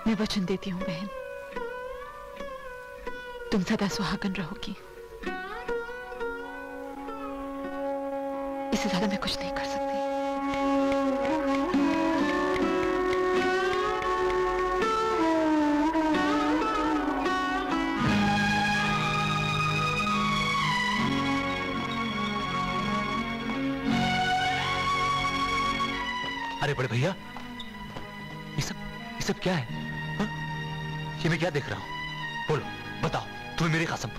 मैं वचन देती हूँ बहन, तुम सदा सुहागन रहोगी। इससे ज्यादा मैं कुछ नहीं कर सकती। अरे बड़े भैया, ये सब क्या है? हा? ये मैं क्या देख रहा हूं? बोलो, बताओ, तुम्हें मेरी कसम।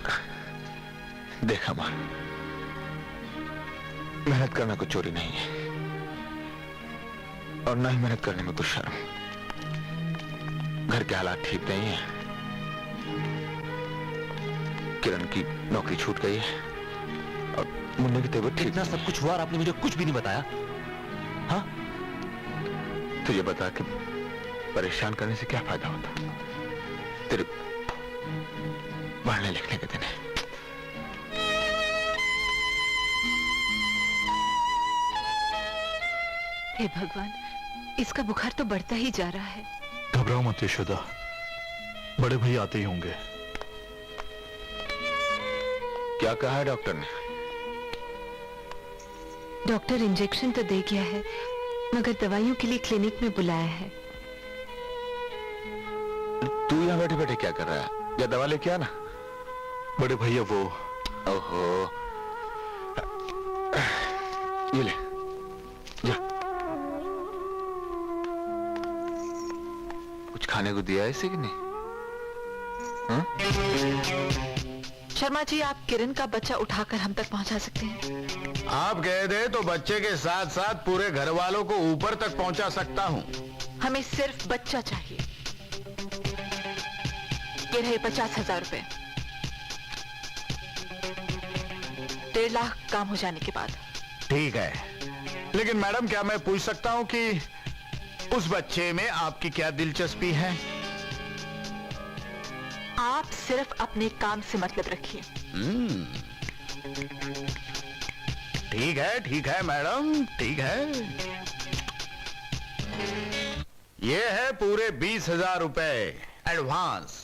देखा मां, मेहनत करना कोई चोरी नहीं है, और ना ही मेहनत करने में कुछ शर्म। घर के हालात ठीक नहीं है, किरण की नौकरी छूट गई है, और मुन्ने की तबीयत ठीक। इतना सब कुछ हुआ और आपने मुझे कुछ भी नहीं बताया। हाँ, तुझे बता के परेशान करने से क्या फायदा होता? तेरे पढ़ने लिखने के दिन है। हे भगवान, इसका बुखार तो बढ़ता ही जा रहा है। घबराओ मत यशोदा, बड़े भैया आते ही होंगे। क्या कहा है डॉक्टर ने? डॉक्टर इंजेक्शन तो दे गया है, मगर दवाइयों के लिए क्लिनिक में बुलाया है। तू यहाँ बैठे बैठे क्या कर रहा है? या दवा लेके आना। बड़े भैया वो। ओहो, ये ले जा। कुछ खाने को दिया है इसे कि नहीं? शर्मा जी, आप किरण का बच्चा उठाकर हम तक पहुंचा सकते हैं? आप कह दे तो बच्चे के साथ साथ पूरे घर वालों को ऊपर तक पहुंचा सकता हूं। हमें सिर्फ बच्चा चाहिए। ये रहे 50,000 रुपए। 1.5 लाख काम हो जाने के बाद। ठीक है, लेकिन मैडम क्या मैं पूछ सकता हूं कि उस बच्चे में आपकी क्या दिलचस्पी है? आप सिर्फ अपने काम से मतलब रखिए। ठीक है मैडम, ठीक है। ये है पूरे 20,000 रुपए एडवांस।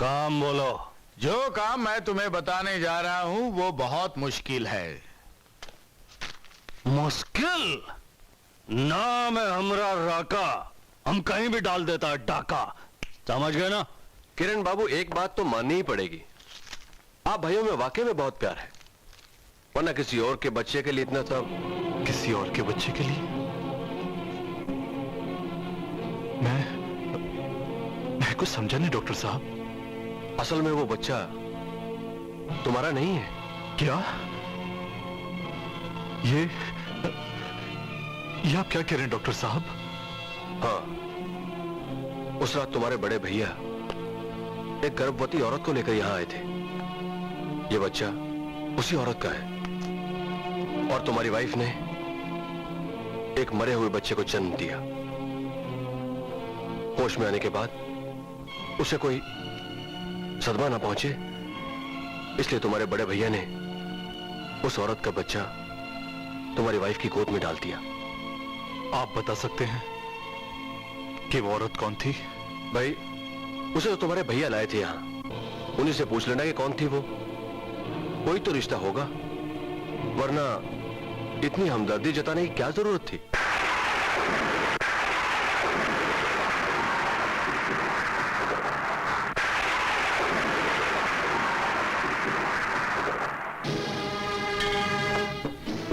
काम बोलो। जो काम मैं तुम्हें बताने जा रहा हूं वो बहुत मुश्किल है। मुश्किल? नाम है हमरा राका, हम कहीं भी डाल देता है डाका, समझ गए ना? किरण बाबू, एक बात तो माननी ही पड़ेगी, आप भाइयों में वाकई में बहुत प्यार है, वरना किसी और के बच्चे के लिए इतना सब। किसी और के बच्चे के लिए? मैं कुछ समझा नहीं डॉक्टर साहब। असल में वो बच्चा तुम्हारा नहीं है। क्या? ये आप क्या कह रहे हैं डॉक्टर साहब? हाँ, उस रात तुम्हारे बड़े भैया एक गर्भवती औरत को लेकर यहां आए थे। ये बच्चा उसी औरत का है और तुम्हारी वाइफ ने एक मरे हुए बच्चे को जन्म दिया। होश में आने के बाद उसे कोई सदमा ना पहुंचे, इसलिए तुम्हारे बड़े भैया ने उस औरत का बच्चा तुम्हारी वाइफ की गोद में डाल दिया। आप बता सकते हैं कि वो औरत कौन थी? भाई, उसे तो तुम्हारे भैया लाए थे यहां, उन्हीं से पूछ लेना कि कौन थी वो। कोई तो रिश्ता होगा, वरना इतनी हमदर्दी जताने की क्या जरूरत थी?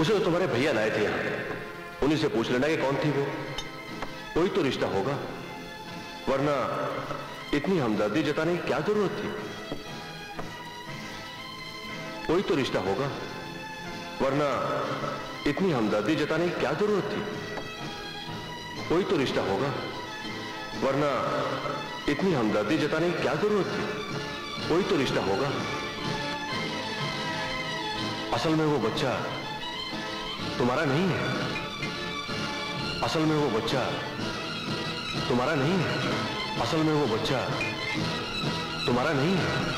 उसे तो तुम्हारे भैया लाए थे यहां, उन्हीं से पूछ लेना कि कौन थी वो। कोई तो रिश्ता होगा, वरना इतनी हमदर्दी जताने की क्या जरूरत थी? कोई तो रिश्ता होगा, वरना इतनी हमदर्दी जताने की क्या जरूरत थी? कोई तो रिश्ता होगा, वरना इतनी हमदर्दी जताने की क्या जरूरत थी? कोई तो रिश्ता होगा। असल में वो बच्चा तुम्हारा नहीं है। असल में वो बच्चा तुम्हारा नहीं है। असल में वो बच्चा तुम्हारा नहीं है।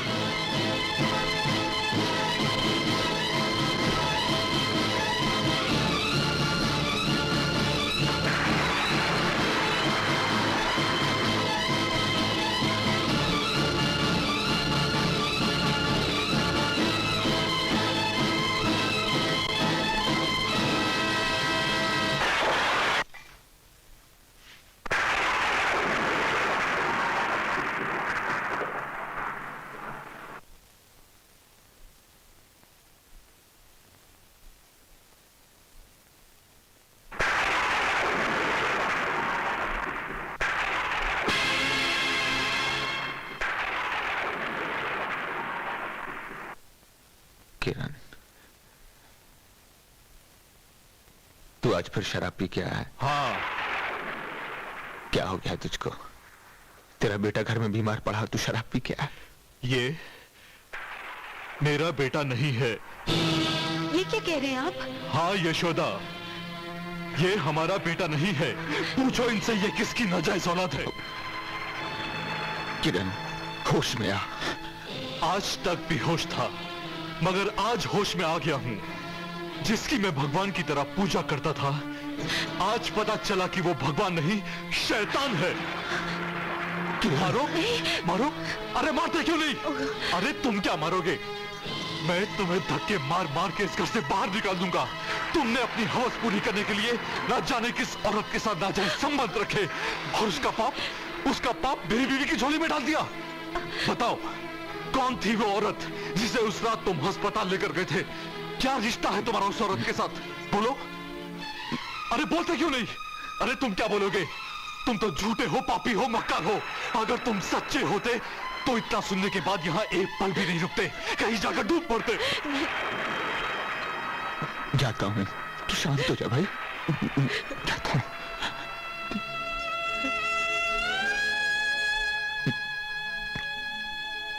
किरण, तू आज फिर शराब पी के आया है? हाँ। क्या हो गया तुझको? तेरा बेटा घर में बीमार पड़ा, तू शराब पी के आया? ये मेरा बेटा नहीं है। ये क्या कह रहे हैं आप? हाँ यशोदा, ये हमारा बेटा नहीं है। पूछो इनसे ये किसकी नाजायज औलाद है। किरण, होश में आ। आज तक बेहोश था, मगर आज होश में आ गया हूं। जिसकी मैं भगवान की तरह पूजा करता था, आज पता चला कि वो भगवान नहीं शैतान है। मारो मारो, अरे मारते क्यों नहीं? अरे तुम क्या मारोगे? मैं तुम्हें धक्के मार मार के इस घर से बाहर निकाल दूंगा। तुमने अपनी हवस पूरी करने के लिए न जाने किस औरत के साथ नाजायज संबंध रखे और उसका पाप मेरी बीवी की झोली में डाल दिया। बताओ कौन थी वो औरत जिसे उस रात तुम अस्पताल लेकर गए थे? क्या रिश्ता है तुम्हारा उस औरत के साथ? बोलो। अरे बोलते क्यों नहीं? अरे तुम क्या बोलोगे? तुम तो झूठे हो, पापी हो, मक्कार हो। अगर तुम सच्चे होते तो इतना सुनने के बाद यहाँ एक पल भी नहीं रुकते, कहीं जाकर डूब पड़ते। जाता हूँ, तू शांत हो जा भाई। जाता हूँ।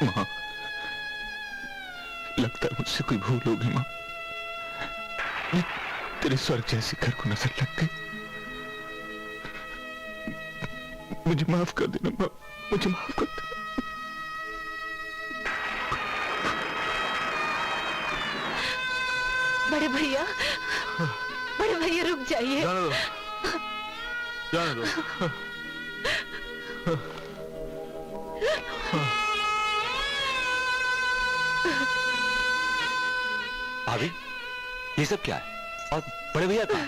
माँ, लगता है मुझसे कोई भूल हो गई माँ। तेरे स्वर्ग जैसे घर को नजर लग गई। मुझे माफ कर देना माँ, मुझे माफ कर देना। बड़े भैया, बड़े भैया रुक जाइए। जाने दो, जाने दो। भाभी, ये सब क्या है? और बड़े भैया कहाँ?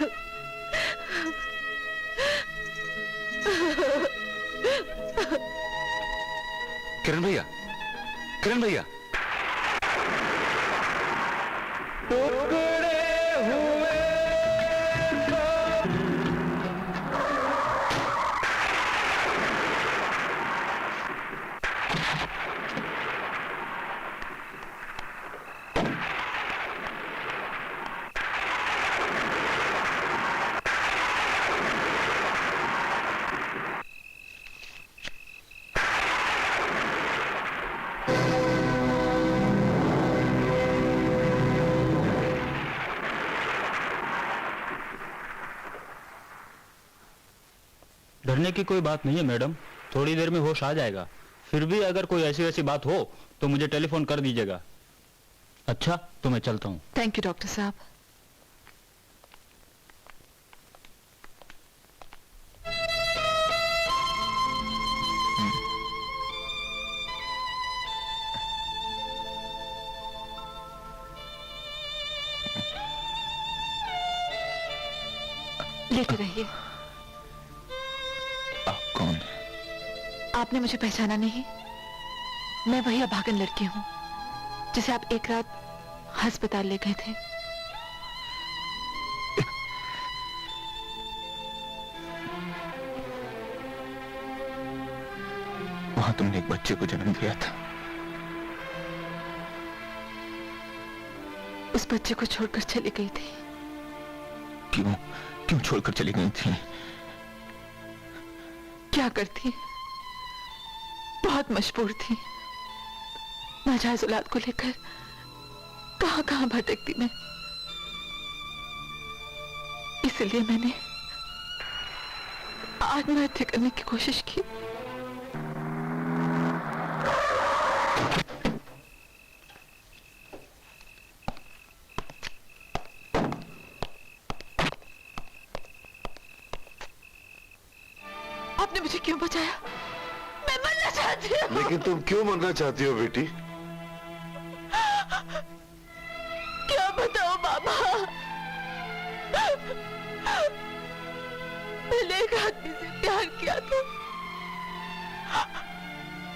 किरण भैया, किरण भैया। डरने की कोई बात नहीं है मैडम, थोड़ी देर में होश आ जाएगा। फिर भी अगर कोई ऐसी वैसी बात हो तो मुझे टेलीफोन कर दीजिएगा। अच्छा तो मैं चलता हूँ। थैंक यू डॉक्टर साहब। लेटे रहिए। आप कौन? आपने मुझे पहचाना नहीं? मैं वही अभागन लड़की हूँ जिसे आप एक रात अस्पताल ले गए थे। वहां तुमने एक बच्चे को जन्म दिया था। उस बच्चे को छोड़कर चली गई थी। क्यों क्यों छोड़कर चली गई थी? क्या करती, बहुत मजबूर थी। नाजायज औलाद को लेकर कहां कहां भटकती मैं। इसलिए मैंने आत्महत्या करने की कोशिश की। आपने मुझे क्यों बचाया? मैं मरना चाहती हूँ। लेकिन तुम क्यों मरना चाहती हो बेटी? क्या बताओ बाबा, मैंने एक आदमी से प्यार किया था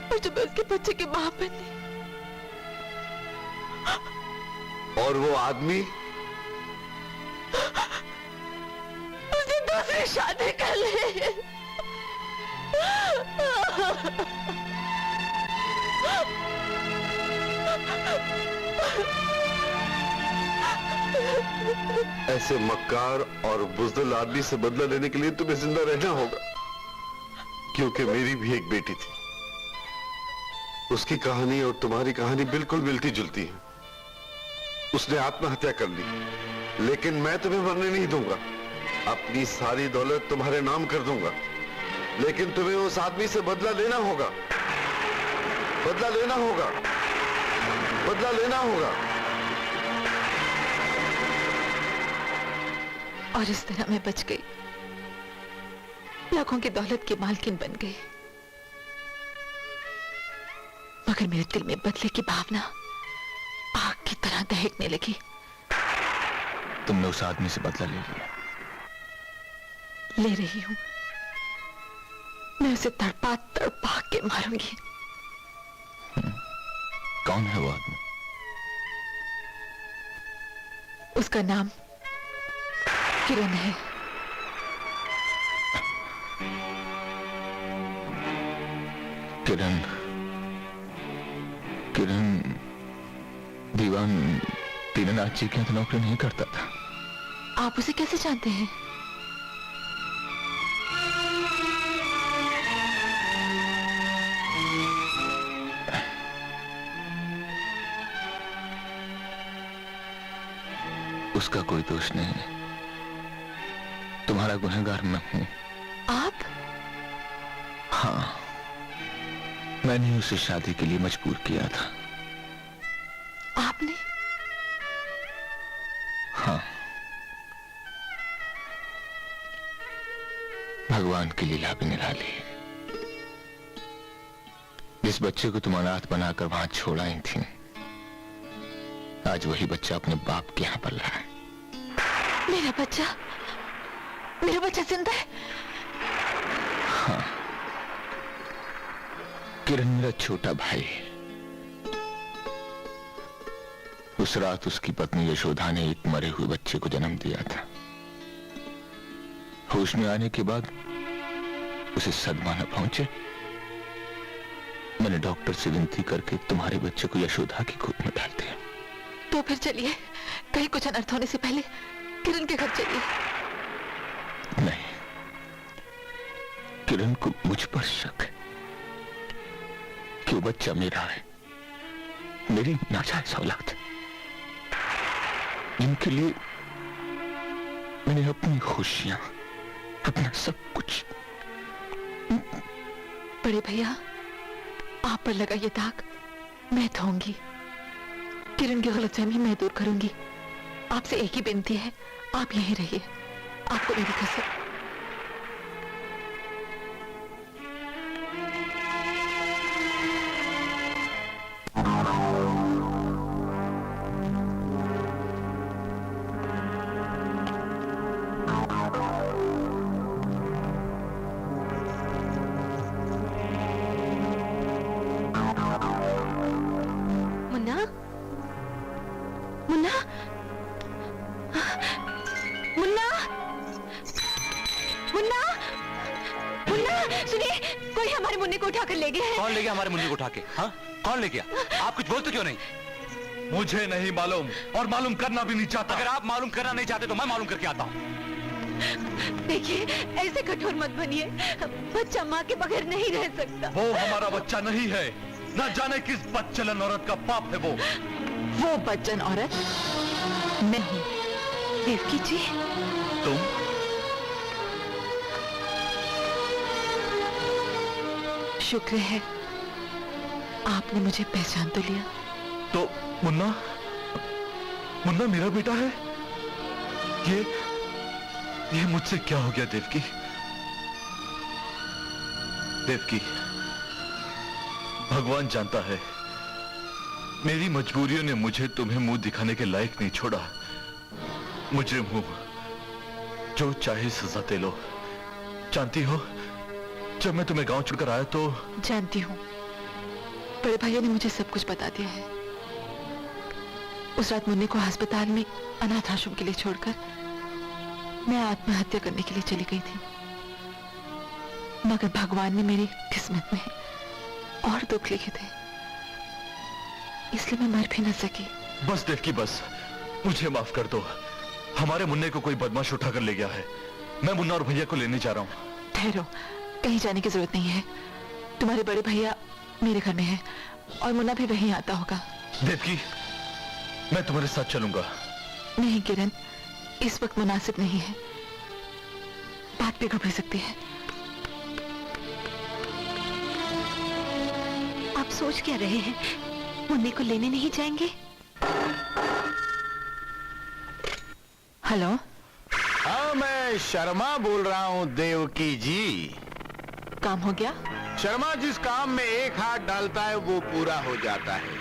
और जब मैं उसके बच्चे की मां बनी। और वो आदमी? उसे दूसरी शादी कर ली। ऐसे मक्कार और बुज़दिल आदमी से बदला लेने के लिए तुम्हें जिंदा रहना होगा, क्योंकि मेरी भी एक बेटी थी। उसकी कहानी और तुम्हारी कहानी बिल्कुल मिलती जुलती है। उसने आत्महत्या कर ली, लेकिन मैं तुम्हें मरने नहीं दूंगा। अपनी सारी दौलत तुम्हारे नाम कर दूंगा, लेकिन तुम्हें उस आदमी से बदला लेना होगा। बदला लेना होगा, बदला लेना होगा। और इस तरह मैं बच गई, लाखों की दौलत की मालकिन बन गई। मगर मेरे दिल में बदले की भावना आग की तरह दहकने लगी। तुमने उस आदमी से बदला ले लिया। ले रही हूं। मैं उसे तड़पा तड़पा के मारूंगी। कौन है वो आदमी? उसका नाम किरण है। किरण, किरण दीवान दीनानाथ जी के यहाँ नौकरी नहीं करता था। आप उसे कैसे जानते हैं? उसका कोई दोष नहीं है, तुम्हारा गुनहगार मैं हूं। आप? हाँ, मैंने उसे शादी के लिए मजबूर किया था। आपने? हाँ, भगवान की लीला भी निराली। जिस बच्चे को तुम अनाथ बनाकर वहां छोड़ आई थी, आज वही बच्चा अपने बाप के यहां पल रहा है। मेरा बच्चा जिंदा है? हाँ, किरण मेरा छोटा भाई है। उस रात उसकी पत्नी यशोदा ने एक मरे हुए बच्चे को जन्म दिया था। होश में आने के बाद उसे सदमा न पहुंचे, मैंने डॉक्टर से विनती करके तुम्हारे बच्चे को यशोदा की गोद में डाल दिया। तो फिर चलिए, कहीं कुछ अनर्थ होने से पहले किरण के घर चलिए। नहीं, किरण को मुझ पर शक है कि वो बच्चा मेरा है, मेरी नाजायज औलाद, जिनके लिए मैंने अपनी खुशियां, अपना सब कुछ। बड़े भैया, आप पर लगा ये दाग मैं धोऊंगी। किरण की गलतफहमी मैं दूर करूंगी। आपसे एक ही विनती है, आप यहीं रहिए। आपको मेरी कसम। मुन्ना, मुन्ना, मुन्ना, मुन्ना, मुन्ना, सुनिए, कोई हमारे मुन्ने को उठाकर ले गया है। कौन ले गया हमारे मुन्ने को उठा के? हाँ, कौन ले गया? आप कुछ बोलते क्यों नहीं? मुझे नहीं मालूम और मालूम करना भी नहीं चाहता। अगर आप मालूम करना नहीं चाहते तो मैं मालूम करके आता हूँ। देखिए, ऐसे कठोर मत बनिए। बच्चा माँ के बगैर नहीं रह सकता। वो हमारा बच्चा नहीं है। न जाने किस बदचलन औरत का पाप है वो बच्चन औरत मैं हूँ, देवकी जी। तुम? शुक्र है आपने मुझे पहचान तो लिया। तो मुन्ना, मुन्ना मेरा बेटा है? ये मुझसे क्या हो गया देवकी? देवकी, भगवान जानता है मेरी मजबूरियों ने मुझे तुम्हें मुंह दिखाने के लायक नहीं छोड़ा। मुजरिम हूं, जो चाहे सजा दे लो। जानती हो, जब मैं तुम्हें गांव छोड़कर आया तो... जानती हूँ, बड़े भैया ने मुझे सब कुछ बता दिया है। उस रात मुन्ने को अस्पताल में अनाथ आश्रम के लिए छोड़कर मैं आत्महत्या करने के लिए चली गई थी, मगर भगवान ने मेरी किस्मत में और दुख लिखे थे, इसलिए मैं मर भी न सकी। बस देवकी, बस मुझे माफ कर दो। हमारे मुन्ने को कोई बदमाश उठाकर ले गया है। मैं मुन्ना और भैया को लेने जा रहा हूँ। ठहरो, कहीं जाने की जरूरत नहीं है। तुम्हारे बड़े भैया मेरे घर में हैं और मुन्ना भी वहीं आता होगा। देवकी, मैं तुम्हारे साथ चलूंगा। नहीं किरण, इस वक्त मुनासिब नहीं है, बात बिगड़ भी सकती है। आप सोच क्या रहे हैं? मुन्ने को लेने नहीं जाएंगे? हेलो। हाँ, मैं शर्मा बोल रहा हूँ देवकी जी। काम हो गया? शर्मा जिस काम में एक हाथ डालता है वो पूरा हो जाता है।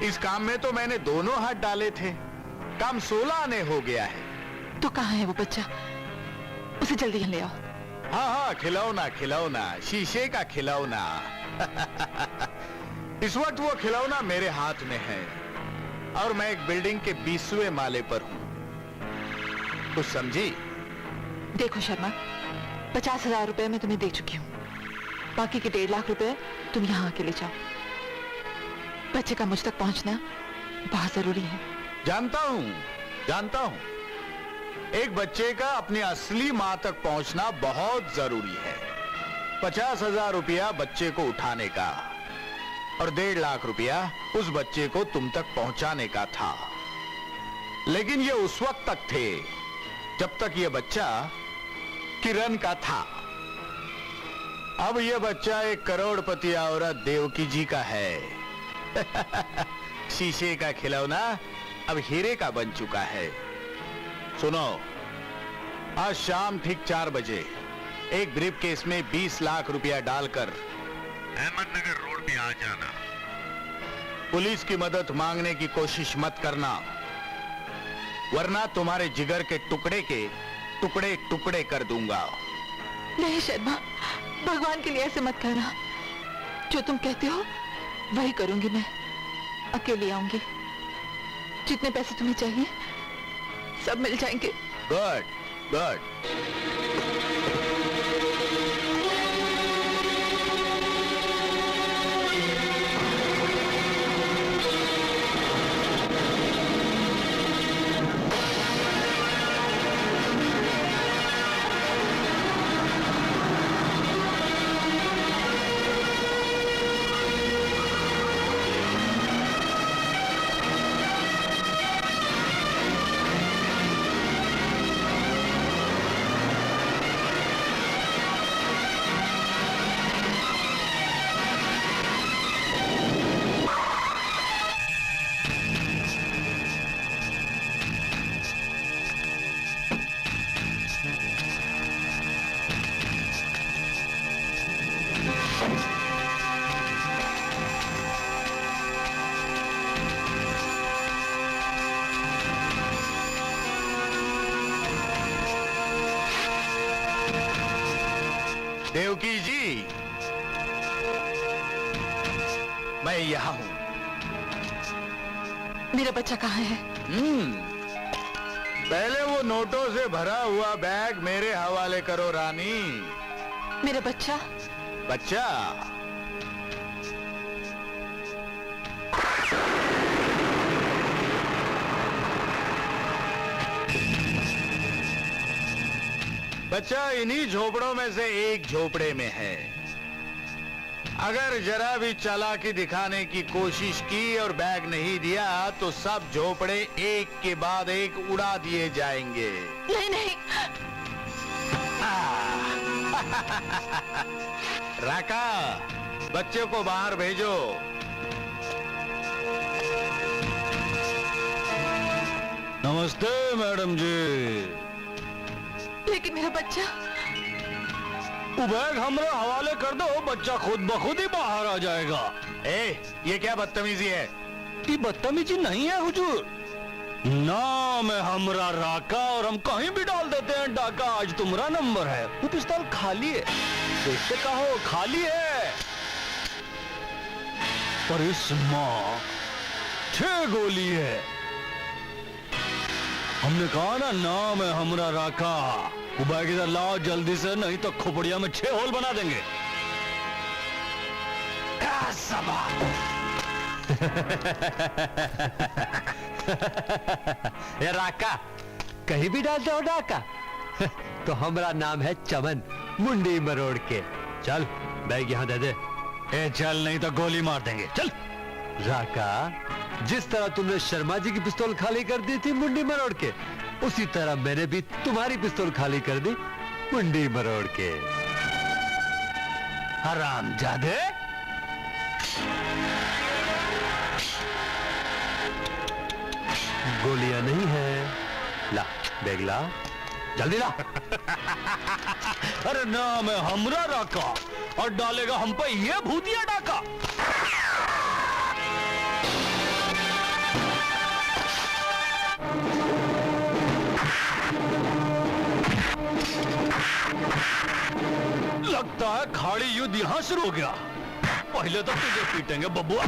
इस काम में तो मैंने दोनों हाथ डाले थे, काम 16 आने हो गया है। तो कहाँ है वो बच्चा? उसे जल्दी यहाँ ले आओ। हाँ हाँ, खिलौना खिलौना, शीशे का खिलौना। इस वक्त वो खिलौना मेरे हाथ में है और मैं एक बिल्डिंग के 20वें माले पर हूँ। कुछ समझी? देखो शर्मा, 50,000 रुपए मैं तुम्हें दे चुकी हूँ, बाकी के 1.5 लाख रुपए तुम यहाँ आके ले जाओ। बच्चे का मुझ तक पहुँचना बहुत जरूरी है। जानता हूँ, जानता हूँ। एक बच्चे का अपनी असली माँ तक पहुँचना बहुत जरूरी है। 50,000 रुपया बच्चे को उठाने का और 1.5 लाख रुपया उस बच्चे को तुम तक पहुंचाने का था। लेकिन ये उस वक्त तक थे जब तक ये बच्चा किरण का था। अब ये बच्चा एक करोड़पति औरत देवकी जी का है। शीशे का खिलौना अब हीरे का बन चुका है। सुनो, आज शाम ठीक 4 बजे एक ब्रीफ केस में 20 लाख रुपया डालकर अहमदनगर रोड पे आ जाना। पुलिस की मदद मांगने की कोशिश मत करना, वरना तुम्हारे जिगर के टुकड़े टुकड़े कर दूंगा। नहीं शर्मा, भगवान के लिए ऐसे मत कहना। जो तुम कहते हो वही करूंगी। मैं अकेली आऊंगी। जितने पैसे तुम्हें चाहिए सब मिल जाएंगे। Good good. देवकी जी, मैं यहाँ हूँ। मेरा बच्चा कहाँ है? पहले वो नोटों से भरा हुआ बैग मेरे हवाले करो रानी। मेरा बच्चा? बच्चा? बच्चा इन्हीं झोपड़ों में से एक झोपड़े में है। अगर जरा भी चालाकी दिखाने की कोशिश की और बैग नहीं दिया तो सब झोपड़े एक के बाद एक उड़ा दिए जाएंगे। नहीं नहीं। राका, बच्चे को बाहर भेजो। नमस्ते मैडम जी। लेकिन मेरा बच्चा? वो बैग हमरा हवाले कर दो, बच्चा खुद ब खुद ही बाहर आ जाएगा। ये क्या बदतमीजी है? ये बदतमीजी नहीं है हुजूर। नाम है हमरा राका और हम कहीं भी डाल देते हैं डाका। आज तुम्हारा नंबर है। वो पिस्तौल खाली है, देखते कहो खाली है। पर इसमें 6 गोली है। हमने कहा ना नाम है हमरा राका। वो बैग इधर लाओ जल्दी से, नहीं तो खोपड़िया में 6 होल बना देंगे। ये राका कहीं भी डालते हो डाका। तो हमारा नाम है चमन, मुंडी मरोड़ के। चल बैग यहाँ दे दे। चल नहीं तो गोली मार देंगे। चल। राका, जिस तरह तुमने शर्मा जी की पिस्तौल खाली कर दी थी मुंडी मरोड़ के, उसी तरह मैंने भी तुम्हारी पिस्तौल खाली कर दी मुंडी मरोड़ के। हरामजादे। गोलियां नहीं है, ला बेगला जल्दी ला। अरे नाम है हमरा राका और डालेगा हम पे ये भूतिया डाका। लगता है खाड़ी युद्ध यहां शुरू हो गया। पहले तो तुझे पीटेंगे बबुआ।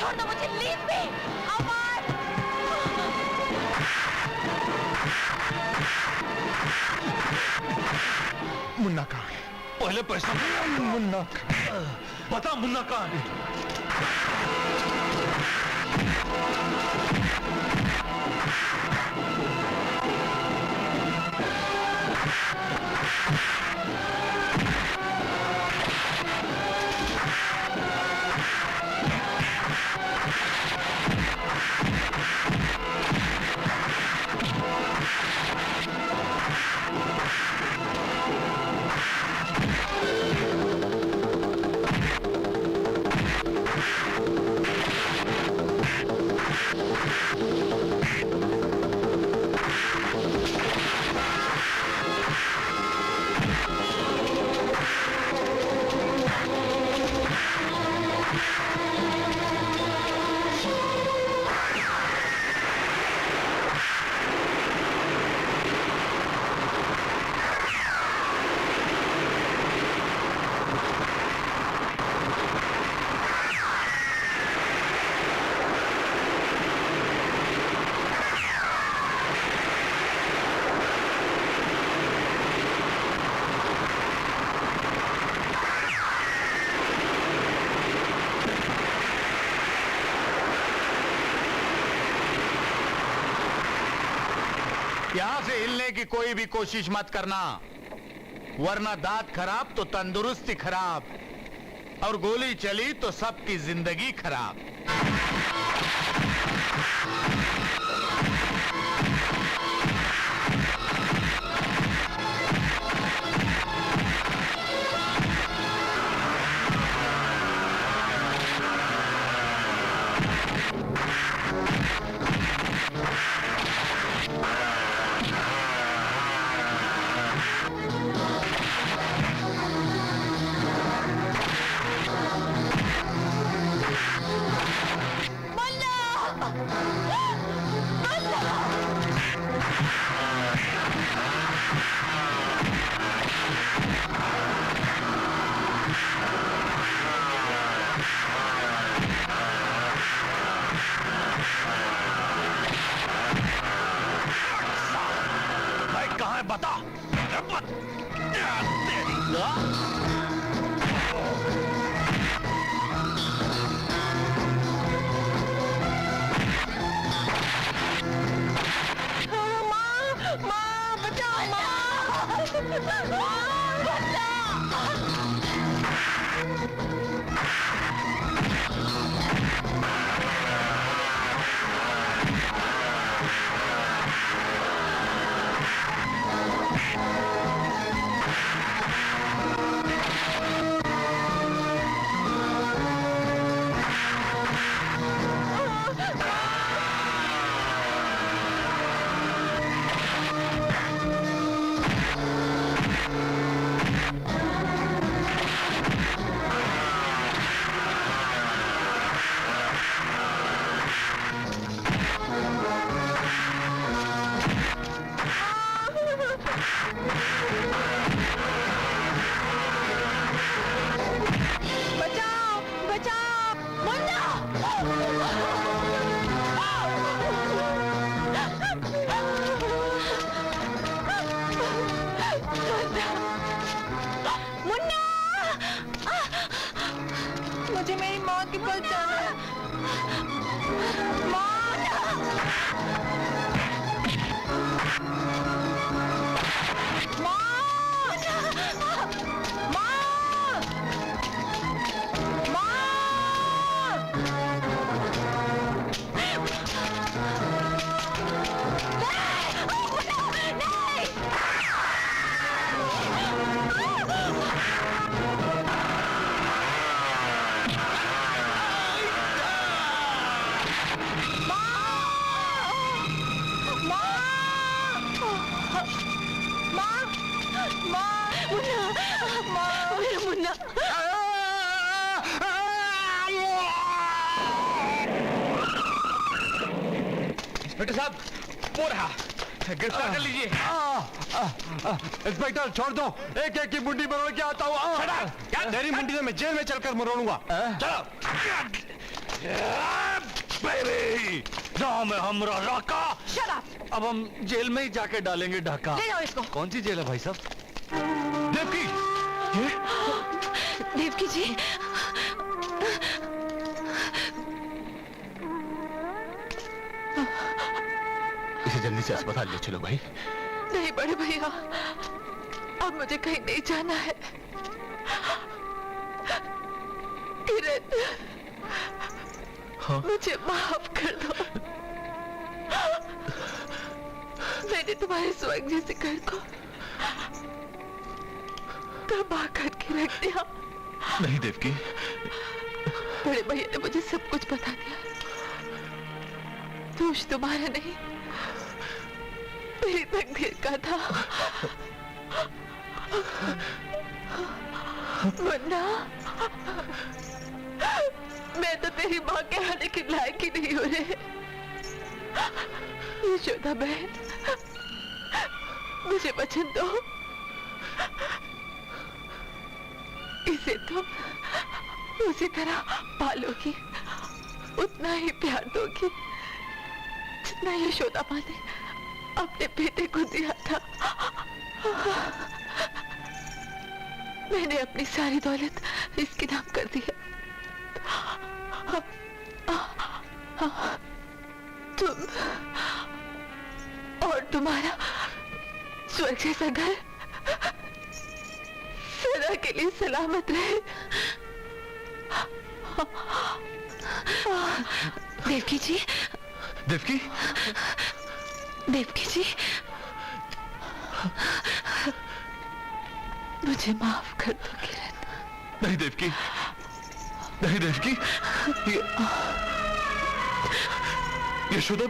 छोड़ दो मुझे, लीव मी अमर। मुन्ना कहाँ है? पहले पैसा मुन्ना बता, मुन्ना कहाँ है? यहां से हिलने की कोई भी कोशिश मत करना, वरना दांत खराब तो तंदुरुस्ती खराब, और गोली चली तो सबकी जिंदगी खराब। बता माँ बचाओ, माँ बिल्कुल चलो। इंस्पेक्टर साहब, वो रहा, गिरफ्तार कर लीजिए। इंस्पेक्टर छोड़ दो, एक एक की मुंडी मरोड़ के आता हूँ। क्या तेरी मुंडी से मैं जेल में चलकर मरोड़ूंगा। चलो बेबी, नाम है हमरा राका। Shut up! अब हम जेल में ही जाके डालेंगे डाका। ले जाओ इसको। कौन सी जेल है भाई साहब? देवकी, देवकी जी, इसे जल्दी से अस्पताल ले चलो भाई। नहीं बड़े भैया, अब मुझे कहीं नहीं जाना है। किरण, मुझे माफ कर दो। मैंने तुम्हारे स्वयं जैसे घर को तबाह करके रख दिया। नहीं देवकी, बड़े भैया ने मुझे सब कुछ बता दिया। दोष तुम्हारा नहीं, मेरी तकदीर का था। मुन्ना, मैं तो तेरी माँ के आने के लायक ही नहीं हो रहे। यशोदा बहन, मुझे वचन दो, इसे तुम उसी तरह पालोगी, उतना ही प्यार दोगी जितना यशोदा माँ ने अपने बेटे को दिया था। मैंने अपनी सारी दौलत इसके नाम कर दी है। तुम और तुम्हारा स्वर्ग जैसा घर सदा के लिए सलामत रहे। देवकी जी, देवकी, देवकी जी, मुझे माफ कर दो किरण। नहीं देवकी, नहीं देवकी, यशोदा